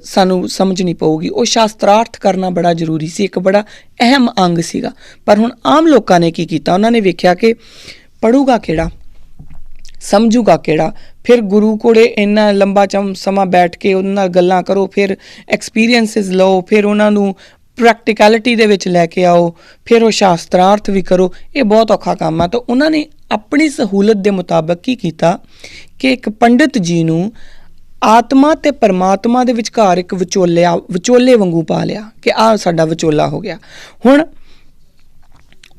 ਸਾਨੂੰ ਸਮਝਣੀ ਪਊਗੀ। ਉਹ ਸ਼ਾਸਤਰਾਰਥ ਕਰਨਾ ਬੜਾ ਜ਼ਰੂਰੀ ਸੀ, ਇੱਕ ਬੜਾ ਅਹਿਮ ਅੰਗ ਸੀਗਾ। ਪਰ ਹੁਣ ਆਮ ਲੋਕਾਂ ਨੇ ਕੀ ਕੀਤਾ, ਉਹਨਾਂ ਨੇ ਵੇਖਿਆ ਕਿ ਪੜ੍ਹੂਗਾ ਕਿਹੜਾ, ਸਮਝੂਗਾ ਕਿਹੜਾ। ਫਿਰ ਗੁਰੂ ਕੋਲੇ ਇੰਨਾ ਲੰਬਾ ਸਮਾਂ ਬੈਠ ਕੇ ਉਹਨਾਂ ਨਾਲ ਗੱਲਾਂ ਕਰੋ, ਫਿਰ ਐਕਸਪੀਰੀਅੰਸਿਸ ਲਓ, ਫਿਰ ਉਹਨਾਂ ਨੂੰ ਪ੍ਰੈਕਟੀਕੈਲਿਟੀ ਦੇ ਵਿੱਚ ਲੈ ਕੇ ਆਓ, ਫਿਰ ਉਹ ਸ਼ਾਸਤਰਾਰਥ ਵੀ ਕਰੋ। ਇਹ ਬਹੁਤ ਔਖਾ ਕੰਮ ਆ। ਤਾਂ ਉਹਨਾਂ ਨੇ ਆਪਣੀ ਸਹੂਲਤ ਦੇ ਮੁਤਾਬਕ ਕੀ ਕੀਤਾ ਕਿ ਇੱਕ ਪੰਡਿਤ ਜੀ ਨੂੰ ਆਤਮਾ ਅਤੇ ਪਰਮਾਤਮਾ ਦੇ ਵਿਚਕਾਰ ਇੱਕ ਵਿਚੋਲੇ ਵਾਂਗੂ ਪਾ ਲਿਆ ਕਿ ਆਹ ਸਾਡਾ ਵਿਚੋਲਾ ਹੋ ਗਿਆ। ਹੁਣ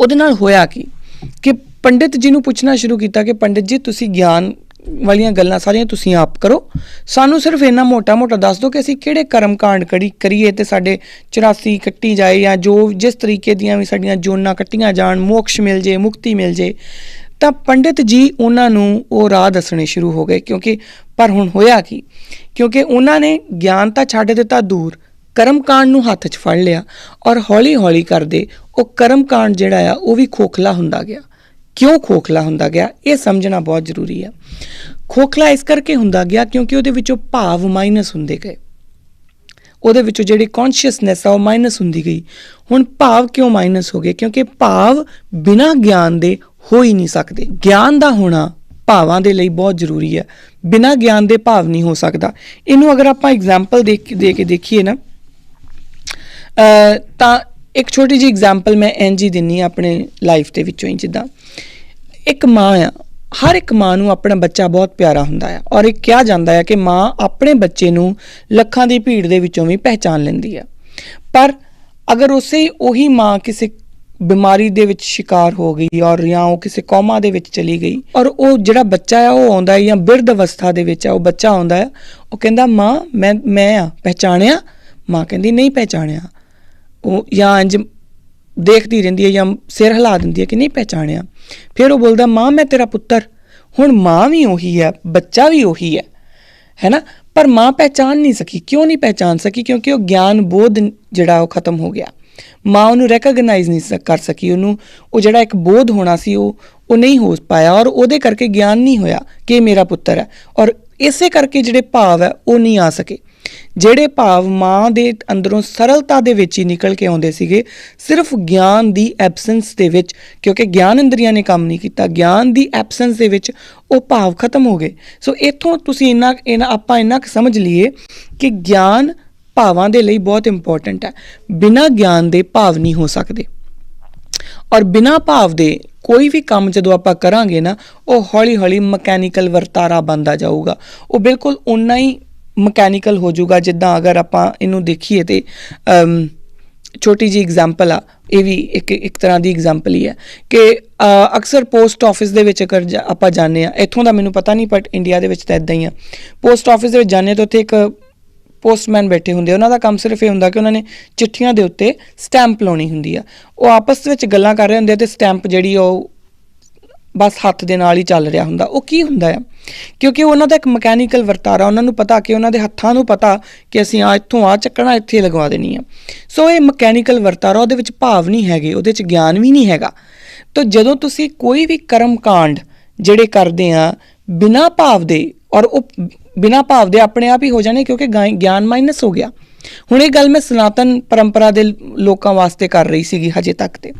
ਉਹਦੇ ਨਾਲ ਹੋਇਆ ਕਿ ਪੰਡਿਤ ਜੀ ਨੂੰ ਪੁੱਛਣਾ ਸ਼ੁਰੂ ਕੀਤਾ ਕਿ ਪੰਡਿਤ ਜੀ ਤੁਸੀਂ ਗਿਆਨ ਵਾਲੀਆਂ ਗੱਲਾਂ ਸਾਰੀਆਂ ਤੁਸੀਂ ਆਪ ਕਰੋ, ਸਾਨੂੰ ਸਿਰਫ ਇੰਨਾ ਮੋਟਾ ਦੱਸ ਦਿਓ ਕਿ ਅਸੀਂ ਕਿਹੜੇ ਕਰਮ ਕਾਂਡ ਕਰੀਏ ਅਤੇ ਸਾਡੇ 84 ਕੱਟੀ ਜਾਏ, ਜਾਂ ਜਿਸ ਤਰੀਕੇ ਦੀਆਂ ਵੀ ਸਾਡੀਆਂ ਜੋਨਾਂ ਕੱਟੀਆਂ ਜਾਣ, ਮੋਕਸ਼ ਮਿਲ ਜੇ, ਮੁਕਤੀ ਮਿਲ ਜੇ। ਤਾਂ ਪੰਡਿਤ ਜੀ ਉਹਨਾਂ ਨੂੰ ਉਹ ਰਾਹ ਦੱਸਣੇ ਸ਼ੁਰੂ ਹੋ ਗਏ। ਪਰ ਹੁਣ ਹੋਇਆ ਕੀ, ਕਿਉਂਕਿ ਉਹਨਾਂ ਨੇ ਗਿਆਨ ਤਾਂ ਛੱਡ ਦਿੱਤਾ ਦੂਰ, ਕਰਮ ਕਾਂਡ ਨੂੰ ਹੱਥ 'ਚ ਫੜ ਲਿਆ। ਔਰ ਹੌਲੀ ਕਰਦੇ ਉਹ ਕਰਮ ਕਾਂਡ ਜਿਹੜਾ ਆ ਉਹ ਵੀ ਖੋਖਲਾ ਹੁੰਦਾ ਗਿਆ। ਕਿਉਂ ਖੋਖਲਾ ਹੁੰਦਾ ਗਿਆ ਇਹ ਸਮਝਣਾ ਬਹੁਤ ਜ਼ਰੂਰੀ ਆ। खोखला इस करके हुंदा गया क्योंकि ਉਹਦੇ ਵਿੱਚੋਂ ਭਾਵ ਮਾਈਨਸ ਹੁੰਦੇ ਗਏ, ਉਹਦੇ ਵਿੱਚੋਂ ਜਿਹੜੀ ਕੌਨਸ਼ੀਅਸਨੈਸ ਆ ਉਹ ਮਾਈਨਸ ਹੁੰਦੀ ਗਈ। ਹੁਣ ਭਾਵ ਕਿਉਂ ਮਾਈਨਸ ਹੋ ਗਏ? ਕਿਉਂਕਿ ਭਾਵ ਬਿਨਾਂ ਗਿਆਨ ਦੇ ਹੋ ਹੀ ਨਹੀਂ ਸਕਦੇ। ਗਿਆਨ ਦਾ ਹੋਣਾ ਭਾਵਾਂ ਦੇ ਲਈ ਬਹੁਤ ਜ਼ਰੂਰੀ ਹੈ, ਬਿਨਾਂ ਗਿਆਨ ਦੇ ਭਾਵ ਨਹੀਂ ਹੋ ਸਕਦਾ। ਇਹਨੂੰ ਅਗਰ ਆਪਾਂ ਐਗਜ਼ਾਮਪਲ ਦੇ ਕੇ ਦੇਖੀਏ ਨਾ ਤਾਂ ਇੱਕ ਛੋਟੀ ਜਿਹੀ ਐਗਜ਼ਾਮਪਲ ਮੈਂ ਇੰਝ ਹੀ ਦਿੰਦੀ ਹਾਂ ਆਪਣੇ ਲਾਈਫ ਦੇ ਵਿੱਚੋਂ ਹੀ। ਜਿੱਦਾਂ ਇੱਕ ਮਾਂ ਆ, ਹਰ ਇੱਕ ਮਾਂ ਨੂੰ ਆਪਣਾ ਬੱਚਾ ਬਹੁਤ ਪਿਆਰਾ ਹੁੰਦਾ ਆ, ਔਰ ਇਹ ਕਿਹਾ ਜਾਂਦਾ ਹੈ ਕਿ ਮਾਂ ਆਪਣੇ ਬੱਚੇ ਨੂੰ ਲੱਖਾਂ ਦੀ ਭੀੜ ਦੇ ਵਿੱਚੋਂ ਵੀ ਪਹਿਚਾਣ ਲੈਂਦੀ ਆ। ਪਰ ਅਗਰ ਉਹੀ ਮਾਂ ਕਿਸੇ ਬਿਮਾਰੀ ਦੇ ਵਿੱਚ ਸ਼ਿਕਾਰ ਹੋ ਗਈ ਔਰ ਜਾਂ ਉਹ ਕਿਸੇ ਕੌਮਾ ਦੇ ਵਿੱਚ ਚਲੀ ਗਈ, ਔਰ ਉਹ ਜਿਹੜਾ ਬੱਚਾ ਆ ਉਹ ਆਉਂਦਾ ਜਾਂ ਬਿਰਧ ਅਵਸਥਾ ਦੇ ਵਿੱਚ ਆ ਉਹ ਬੱਚਾ ਆਉਂਦਾ ਆ, ਉਹ ਕਹਿੰਦਾ ਮਾਂ ਮੈਂ ਆ, ਪਹਿਚਾਣਿਆ? ਮਾਂ ਕਹਿੰਦੀ ਨਹੀਂ ਪਹਿਚਾਣਿਆ। ਉਹ ਜਾਂ ਇੰਝ ਦੇਖਦੀ ਰਹਿੰਦੀ ਹੈ ਜਾਂ ਸਿਰ ਹਿਲਾ ਦਿੰਦੀ ਹੈ ਕਿ ਨਹੀਂ ਪਹਿਚਾਣਿਆ। ਫਿਰ ਉਹ ਬੋਲਦਾ ਮਾਂ ਮੈਂ ਤੇਰਾ ਪੁੱਤਰ। ਹੁਣ ਮਾਂ ਵੀ ਉਹੀ ਹੈ, ਬੱਚਾ ਵੀ ਉਹੀ ਹੈ ਨਾ, ਪਰ ਮਾਂ ਪਹਿਚਾਣ ਨਹੀਂ ਸਕੀ। ਕਿਉਂ ਨਹੀਂ ਪਹਿਚਾਣ ਸਕੀ? ਕਿਉਂਕਿ ਉਹ ਗਿਆਨ ਬੋਧ ਜਿਹੜਾ ਉਹ ਖਤਮ ਹੋ ਗਿਆ। ਮਾਂ ਉਹਨੂੰ ਰੈਕਗਨਾਈਜ਼ ਨਹੀਂ ਕਰ ਸਕੀ, ਉਹਨੂੰ ਉਹ ਜਿਹੜਾ ਇੱਕ ਬੋਧ ਹੋਣਾ ਸੀ ਉਹ ਨਹੀਂ ਹੋ ਪਾਇਆ, ਔਰ ਉਹਦੇ ਕਰਕੇ ਗਿਆਨ ਨਹੀਂ ਹੋਇਆ ਕਿ ਮੇਰਾ ਪੁੱਤਰ ਹੈ। ਔਰ ਇਸੇ ਕਰਕੇ ਜਿਹੜੇ ਭਾਵ ਹੈ ਉਹ ਨਹੀਂ ਆ ਸਕੇ। ਜਿਹੜੇ ਭਾਵ ਮਾਂ ਦੇ ਅੰਦਰੋਂ ਸਰਲਤਾ ਦੇ ਵਿੱਚ ਹੀ ਨਿਕਲ ਕੇ ਆਉਂਦੇ ਸੀਗੇ, ਸਿਰਫ ਗਿਆਨ ਦੀ ਐਬਸੈਂਸ ਦੇ ਵਿੱਚ, ਕਿਉਂਕਿ ਗਿਆਨ ਇੰਦਰੀਆਂ ਨੇ ਕੰਮ ਨਹੀਂ ਕੀਤਾ, ਗਿਆਨ ਦੀ ਐਬਸੈਂਸ ਦੇ ਵਿੱਚ ਉਹ ਭਾਵ ਖਤਮ ਹੋ ਗਏ। ਸੋ ਇੱਥੋਂ ਤੁਸੀਂ ਆਪਾਂ ਇੰਨਾ ਕੁ ਸਮਝ ਲਈਏ ਕਿ ਗਿਆਨ ਭਾਵਾਂ ਦੇ ਲਈ ਬਹੁਤ ਇੰਪੋਰਟੈਂਟ ਹੈ। ਬਿਨਾਂ ਗਿਆਨ ਦੇ ਭਾਵ ਨਹੀਂ ਹੋ ਸਕਦੇ, ਔਰ ਬਿਨਾਂ ਭਾਵ ਦੇ ਕੋਈ ਵੀ ਕੰਮ ਜਦੋਂ ਆਪਾਂ ਕਰਾਂਗੇ ਨਾ ਉਹ ਹੌਲੀ ਹੌਲੀ ਮਕੈਨੀਕਲ ਵਰਤਾਰਾ ਬਣਦਾ ਜਾਊਗਾ। ਉਹ ਬਿਲਕੁਲ ਓਨਾ ਹੀ ਮਕੈਨੀਕਲ ਹੋ ਜਾਊਗਾ। ਜਿੱਦਾਂ ਅਗਰ ਆਪਾਂ ਇਹਨੂੰ ਦੇਖੀਏ ਤੇ ਛੋਟੀ ਜਿਹੀ ਐਗਜ਼ਾਮਪਲ ਆ, ਇਹ ਵੀ ਇੱਕ ਤਰ੍ਹਾਂ ਦੀ ਐਗਜ਼ਾਮਪਲ ਹੀ ਹੈ ਕਿ ਅਕਸਰ ਪੋਸਟ ਆਫਿਸ ਦੇ ਵਿੱਚ ਅਗਰ ਆਪਾਂ ਜਾਂਦੇ ਹਾਂ, ਇੱਥੋਂ ਦਾ ਮੈਨੂੰ ਪਤਾ ਨਹੀਂ ਬਟ ਇੰਡੀਆ ਦੇ ਵਿੱਚ ਤਾਂ ਇੱਦਾਂ ਹੀ ਆ। ਪੋਸਟ ਆਫਿਸ ਦੇ ਵਿੱਚ ਜਾਂਦੇ ਤਾਂ ਉੱਥੇ ਇੱਕ ਪੋਸਟਮੈਨ ਬੈਠੇ ਹੁੰਦੇ, ਉਹਨਾਂ ਦਾ ਕੰਮ ਸਿਰਫ ਇਹ ਹੁੰਦਾ ਕਿ ਉਹਨਾਂ ਨੇ ਚਿੱਠੀਆਂ ਦੇ ਉੱਤੇ ਸਟੈਂਪ ਲਾਉਣੀ ਹੁੰਦੀ ਆ। ਉਹ ਆਪਸ ਦੇ ਵਿੱਚ ਗੱਲਾਂ ਕਰ ਰਹੇ ਹੁੰਦੇ ਅਤੇ ਸਟੈਂਪ ਜਿਹੜੀ ਉਹ ਬਸ ਹੱਥ ਦੇ ਨਾਲ ਹੀ ਚੱਲ ਰਿਹਾ ਹੁੰਦਾ। ਉਹ ਕੀ ਹੁੰਦਾ ਆ? ਕਿਉਂਕਿ ਉਹਨਾਂ ਦਾ ਇੱਕ ਮਕੈਨੀਕਲ ਵਰਤਾਰਾ, ਉਹਨਾਂ ਨੂੰ ਪਤਾ ਕਿ ਉਹਨਾਂ ਦੇ ਹੱਥਾਂ ਨੂੰ ਪਤਾ ਕਿ ਅਸੀਂ ਇੱਥੋਂ ਚੱਕਣਾ, ਇੱਥੇ ਲਗਵਾ ਦੇਣੀ ਆ। ਸੋ ਇਹ ਮਕੈਨੀਕਲ ਵਰਤਾਰਾ, ਉਹਦੇ ਵਿੱਚ ਭਾਵ ਨਹੀਂ ਹੈਗੇ, ਉਹਦੇ 'ਚ ਗਿਆਨ ਵੀ ਨਹੀਂ ਹੈਗਾ। ਤਾਂ ਜਦੋਂ ਤੁਸੀਂ ਕੋਈ ਵੀ ਕਰਮ ਕਾਂਡ ਜਿਹੜੇ ਕਰਦੇ ਆ ਬਿਨਾਂ ਭਾਵ ਦੇ, ਔਰ ਉਹ ਬਿਨਾਂ ਭਾਵ ਦੇ ਆਪਣੇ ਆਪ ਹੀ ਹੋ ਜਾਣੇ ਕਿਉਂਕਿ ਗਿਆਨ ਮਾਈਨਸ ਹੋ ਗਿਆ। ਹੁਣ ਇਹ ਗੱਲ ਮੈਂ ਸਨਾਤਨ ਪਰੰਪਰਾ ਦੇ ਲੋਕਾਂ ਵਾਸਤੇ ਕਰ ਰਹੀ ਸੀਗੀ ਹਜੇ ਤੱਕ ਤੇ,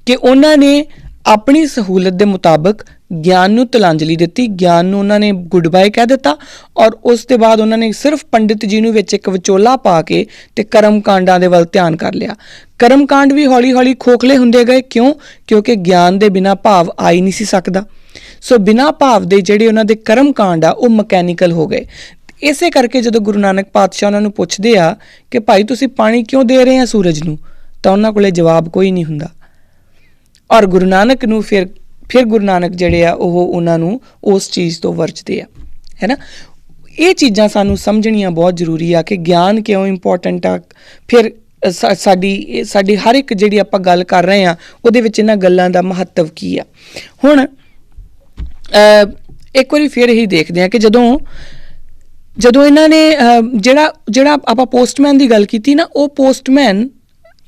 ਕਿ ਉਹਨਾਂ ਨੇ ਆਪਣੀ ਸਹੂਲਤ ਦੇ ਮੁਤਾਬਕ ਗਿਆਨ ਨੂੰ ਤਿਲਾਂਜਲੀ ਦਿੱਤੀ, ਗਿਆਨ ਨੂੰ ਉਹਨਾਂ ਨੇ ਗੁੱਡ ਬਾਏ ਕਹਿ ਦਿੱਤਾ, ਔਰ ਉਸ ਤੋਂ ਬਾਅਦ ਉਹਨਾਂ ਨੇ ਸਿਰਫ ਪੰਡਿਤ ਜੀ ਨੂੰ ਵਿੱਚ ਇੱਕ ਵਿਚੋਲਾ ਪਾ ਕੇ ਤੇ ਕਰਮ ਕਾਂਡਾਂ ਦੇ ਵੱਲ ਧਿਆਨ ਕਰ ਲਿਆ। ਕਰਮ ਕਾਂਡ ਵੀ ਹੌਲੀ ਹੌਲੀ ਖੋਖਲੇ ਹੁੰਦੇ ਗਏ। ਕਿਉਂ? ਕਿਉਂਕਿ ਗਿਆਨ ਦੇ ਬਿਨਾਂ ਭਾਵ ਆ ਹੀ ਨਹੀਂ ਸੀ ਸਕਦਾ। ਸੋ ਬਿਨਾਂ ਭਾਵ ਦੇ ਜਿਹੜੇ ਉਹਨਾਂ ਦੇ ਕਰਮ ਕਾਂਡ ਆ ਉਹ ਮਕੈਨੀਕਲ ਹੋ ਗਏ। ਇਸੇ ਕਰਕੇ ਜਦੋਂ ਗੁਰੂ ਨਾਨਕ ਪਾਤਸ਼ਾਹ ਉਹਨਾਂ ਨੂੰ ਪੁੱਛਦੇ ਆ ਕਿ ਭਾਈ ਤੁਸੀਂ ਪਾਣੀ ਕਿਉਂ ਦੇ ਰਹੇ ਆ ਸੂਰਜ ਨੂੰ, ਤਾਂ ਉਹਨਾਂ ਕੋਲੇ ਜਵਾਬ ਕੋਈ ਨਹੀਂ ਹੁੰਦਾ। ਔਰ ਗੁਰੂ ਨਾਨਕ ਨੂੰ ਫਿਰ ਗੁਰੂ ਨਾਨਕ ਜਿਹੜੇ ਆ ਉਹ ਉਹਨਾਂ ਨੂੰ ਉਸ ਚੀਜ਼ ਤੋਂ ਵਰਜਦੇ ਆ, ਹੈ ਨਾ। ਇਹ ਚੀਜ਼ਾਂ ਸਾਨੂੰ ਸਮਝਣੀਆਂ ਬਹੁਤ ਜ਼ਰੂਰੀ ਆ ਕਿ ਗਿਆਨ ਕਿਉਂ ਇੰਪੋਰਟੈਂਟ ਆ। ਫਿਰ ਸਾਡੀ ਹਰ ਇੱਕ ਜਿਹੜੀ ਆਪਾਂ ਗੱਲ ਕਰ ਰਹੇ ਆ ਉਹਦੇ ਵਿੱਚ ਇਹਨਾਂ ਗੱਲਾਂ ਦਾ ਮਹੱਤਵ ਕੀ ਆ। ਹੁਣ ਇੱਕ ਵਾਰੀ ਫਿਰ ਇਹੀ ਦੇਖਦੇ ਆ ਕਿ ਜਦੋਂ ਇਹਨਾਂ ਨੇ ਜਿਹੜਾ ਆਪਾਂ ਪੋਸਟਮੈਨ ਦੀ ਗੱਲ ਕੀਤੀ ਨਾ, ਉਹ ਪੋਸਟਮੈਨ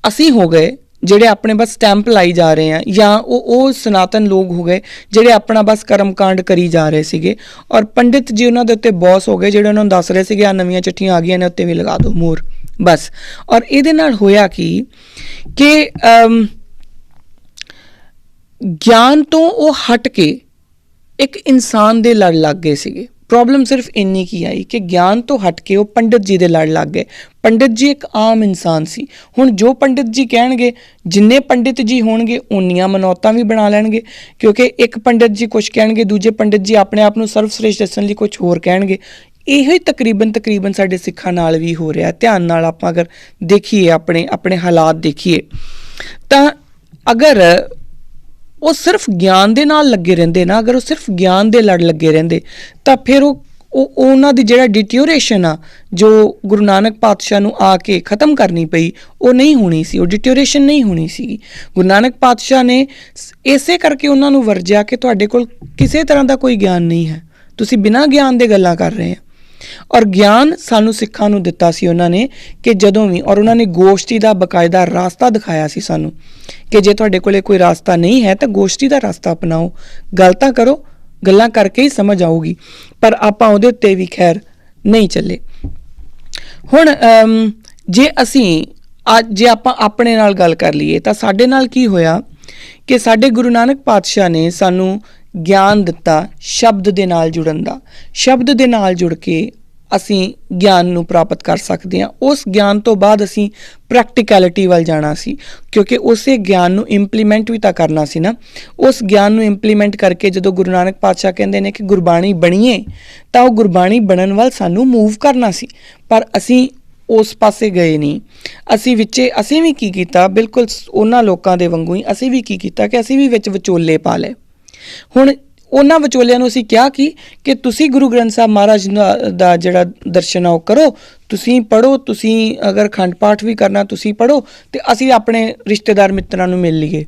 ਅਸੀਂ ਹੋ ਗਏ ਜਿਹੜੇ ਆਪਣੇ ਬਸ ਸਟੈਂਪ ਲਾਈ ਜਾ ਰਹੇ ਆ, ਜਾਂ ਉਹ ਸਨਾਤਨ ਲੋਕ ਹੋ ਗਏ ਜਿਹੜੇ ਆਪਣਾ ਬਸ ਕਰਮ ਕਾਂਡ ਕਰੀ ਜਾ ਰਹੇ ਸੀਗੇ, ਔਰ ਪੰਡਿਤ ਜੀ ਉਹਨਾਂ ਦੇ ਉੱਤੇ ਬੌਸ ਹੋ ਗਏ ਜਿਹੜੇ ਉਹਨਾਂ ਨੂੰ ਦੱਸ ਰਹੇ ਸੀਗੇ ਆ ਨਵੀਆਂ ਚਿੱਠੀਆਂ ਆ ਗਈਆਂ ਨੇ ਉੱਤੇ ਵੀ ਲਗਾ ਦਿਓ ਮੋਹਰ ਬਸ। ਔਰ ਇਹਦੇ ਨਾਲ ਹੋਇਆ ਕਿ ਗਿਆਨ ਤੋਂ ਉਹ ਹਟ ਕੇ ਇੱਕ ਇਨਸਾਨ ਦੇ ਲੜ ਲੱਗ ਗਏ ਸੀਗੇ। ਪ੍ਰੋਬਲਮ ਸਿਰਫ ਇੰਨੀ ਕੀ ਆਈ ਕਿ ਗਿਆਨ ਤੋਂ ਹਟ ਕੇ ਉਹ ਪੰਡਿਤ ਜੀ ਦੇ ਲੜ ਲੱਗ ਗਏ। ਪੰਡਿਤ ਜੀ ਇੱਕ ਆਮ ਇਨਸਾਨ ਸੀ। ਹੁਣ ਜੋ ਪੰਡਿਤ ਜੀ ਕਹਿਣਗੇ, ਜਿੰਨੇ ਪੰਡਿਤ ਜੀ ਹੋਣਗੇ ਉਨੀਆਂ ਮਨੌਤਾਂ ਵੀ ਬਣਾ ਲੈਣਗੇ, ਕਿਉਂਕਿ ਇੱਕ ਪੰਡਿਤ ਜੀ ਕੁਛ ਕਹਿਣਗੇ, ਦੂਜੇ ਪੰਡਿਤ ਜੀ ਆਪਣੇ ਆਪ ਨੂੰ ਸਰਵਸ਼੍ਰੇਸ਼ਟ ਦੱਸਣ ਲਈ ਕੁਛ ਹੋਰ ਕਹਿਣਗੇ। ਇਹੋ ਹੀ ਤਕਰੀਬਨ ਸਾਡੇ ਸਿੱਖਾਂ ਨਾਲ ਵੀ ਹੋ ਰਿਹਾ। ਧਿਆਨ ਨਾਲ ਆਪਾਂ ਅਗਰ ਦੇਖੀਏ, ਆਪਣੇ ਹਾਲਾਤ ਦੇਖੀਏ, ਤਾਂ ਅਗਰ ਉਹ ਸਿਰਫ ਗਿਆਨ ਦੇ ਨਾਲ ਲੱਗੇ ਰਹਿੰਦੇ ਨਾ, ਅਗਰ ਉਹ ਸਿਰਫ ਗਿਆਨ ਦੇ ਲੜ ਲੱਗੇ ਰਹਿੰਦੇ, ਤਾਂ ਫਿਰ ਉਹਨਾਂ ਦੀ ਜਿਹੜਾ ਡਿਟਿਓਰੇਸ਼ਨ ਆ ਜੋ ਗੁਰੂ ਨਾਨਕ ਪਾਤਸ਼ਾਹ ਨੂੰ ਆ ਕੇ ਖ਼ਤਮ ਕਰਨੀ ਪਈ, ਉਹ ਨਹੀਂ ਹੋਣੀ ਸੀ, ਉਹ ਡਿਟਿਓਰੇਸ਼ਨ ਨਹੀਂ ਹੋਣੀ ਸੀਗੀ। ਗੁਰੂ ਨਾਨਕ ਪਾਤਸ਼ਾਹ ਨੇ ਇਸੇ ਕਰਕੇ ਉਹਨਾਂ ਨੂੰ ਵਰਜਿਆ ਕਿ ਤੁਹਾਡੇ ਕੋਲ ਕਿਸੇ ਤਰ੍ਹਾਂ ਦਾ ਕੋਈ ਗਿਆਨ ਨਹੀਂ ਹੈ, ਤੁਸੀਂ ਬਿਨਾਂ ਗਿਆਨ ਦੇ ਗੱਲਾਂ ਕਰ ਰਹੇ ਆ। ਔਰ ਗਿਆਨ ਸਾਨੂੰ ਸਿੱਖਾਂ ਨੂੰ ਦਿੱਤਾ ਸੀ ਉਹਨਾਂ ਨੇ ਕਿ ਜਦੋਂ ਵੀ, ਔਰ ਉਹਨਾਂ ਨੇ ਗੋਸ਼ਟੀ ਦਾ ਬਕਾਇਦਾ ਰਾਸਤਾ ਦਿਖਾਇਆ ਸੀ ਸਾਨੂੰ ਕਿ ਜੇ ਤੁਹਾਡੇ ਕੋਲੇ ਕੋਈ ਰਾਸਤਾ ਨਹੀਂ ਹੈ ਤਾਂ ਗੋਸ਼ਟੀ ਦਾ ਰਾਸਤਾ ਅਪਣਾਓ, ਗੱਲ ਤਾਂ ਕਰੋ, ਗੱਲਾਂ ਕਰਕੇ ਹੀ ਸਮਝ ਆਊਗੀ, ਪਰ ਆਪਾਂ ਉਹਦੇ ਉੱਤੇ ਵੀ ਖੈਰ ਨਹੀਂ ਚੱਲੇ। ਹੁਣ ਜੇ ਆਪਾਂ ਆਪਣੇ ਨਾਲ ਗੱਲ ਕਰ ਲਈਏ ਤਾਂ ਸਾਡੇ ਨਾਲ ਕੀ ਹੋਇਆ ਕਿ ਸਾਡੇ ਗੁਰੂ ਨਾਨਕ ਪਾਤਸ਼ਾਹ ਨੇ ਸਾਨੂੰ ਗਿਆਨ ਦਿੱਤਾ ਸ਼ਬਦ ਦੇ ਨਾਲ ਜੁੜਨ ਦਾ। ਸ਼ਬਦ ਦੇ ਨਾਲ ਜੁੜ ਕੇ ਅਸੀਂ ਗਿਆਨ ਨੂੰ ਪ੍ਰਾਪਤ ਕਰ ਸਕਦੇ ਹਾਂ। ਉਸ ਗਿਆਨ ਤੋਂ ਬਾਅਦ ਅਸੀਂ ਪ੍ਰੈਕਟੀਕੈਲਿਟੀ ਵੱਲ ਜਾਣਾ ਸੀ, ਕਿਉਂਕਿ ਉਸੇ ਗਿਆਨ ਨੂੰ ਇੰਪਲੀਮੈਂਟ ਵੀ ਤਾਂ ਕਰਨਾ ਸੀ ਨਾ। ਉਸ ਗਿਆਨ ਨੂੰ ਇੰਪਲੀਮੈਂਟ ਕਰਕੇ ਜਦੋਂ ਗੁਰੂ ਨਾਨਕ ਪਾਤਸ਼ਾਹ ਕਹਿੰਦੇ ਨੇ ਕਿ ਗੁਰਬਾਣੀ ਬਣੀਏ, ਤਾਂ ਉਹ ਗੁਰਬਾਣੀ ਬਣਨ ਵੱਲ ਸਾਨੂੰ ਮੂਵ ਕਰਨਾ ਸੀ, ਪਰ ਅਸੀਂ ਉਸ ਪਾਸੇ ਗਏ ਨਹੀਂ। ਅਸੀਂ ਵੀ ਕੀ ਕੀਤਾ, ਬਿਲਕੁਲ ਉਹਨਾਂ ਲੋਕਾਂ ਦੇ ਵਾਂਗੂ ਹੀ ਅਸੀਂ ਵੀ ਕੀ ਕੀਤਾ ਕਿ ਅਸੀਂ ਵੀ ਵਿੱਚ ਵਿਚੋਲੇ ਪਾ ਲਏ। ਹੁਣ ਉਹਨਾਂ ਵਿਚੋਲਿਆਂ ਨੂੰ ਅਸੀਂ ਕਿਹਾ ਕਿ ਤੁਸੀਂ ਗੁਰੂ ਗ੍ਰੰਥ ਸਾਹਿਬ ਮਹਾਰਾਜ ਦਾ ਜਿਹੜਾ ਦਰਸ਼ਨ ਆ ਉਹ ਕਰੋ, ਤੁਸੀਂ ਪੜ੍ਹੋ, ਤੁਸੀਂ ਅਗਰ ਅਖੰਡ ਪਾਠ ਵੀ ਕਰਨਾ ਤੁਸੀਂ ਪੜ੍ਹੋ, ਅਤੇ ਅਸੀਂ ਆਪਣੇ ਰਿਸ਼ਤੇਦਾਰ ਮਿੱਤਰਾਂ ਨੂੰ ਮਿਲ ਲਈਏ।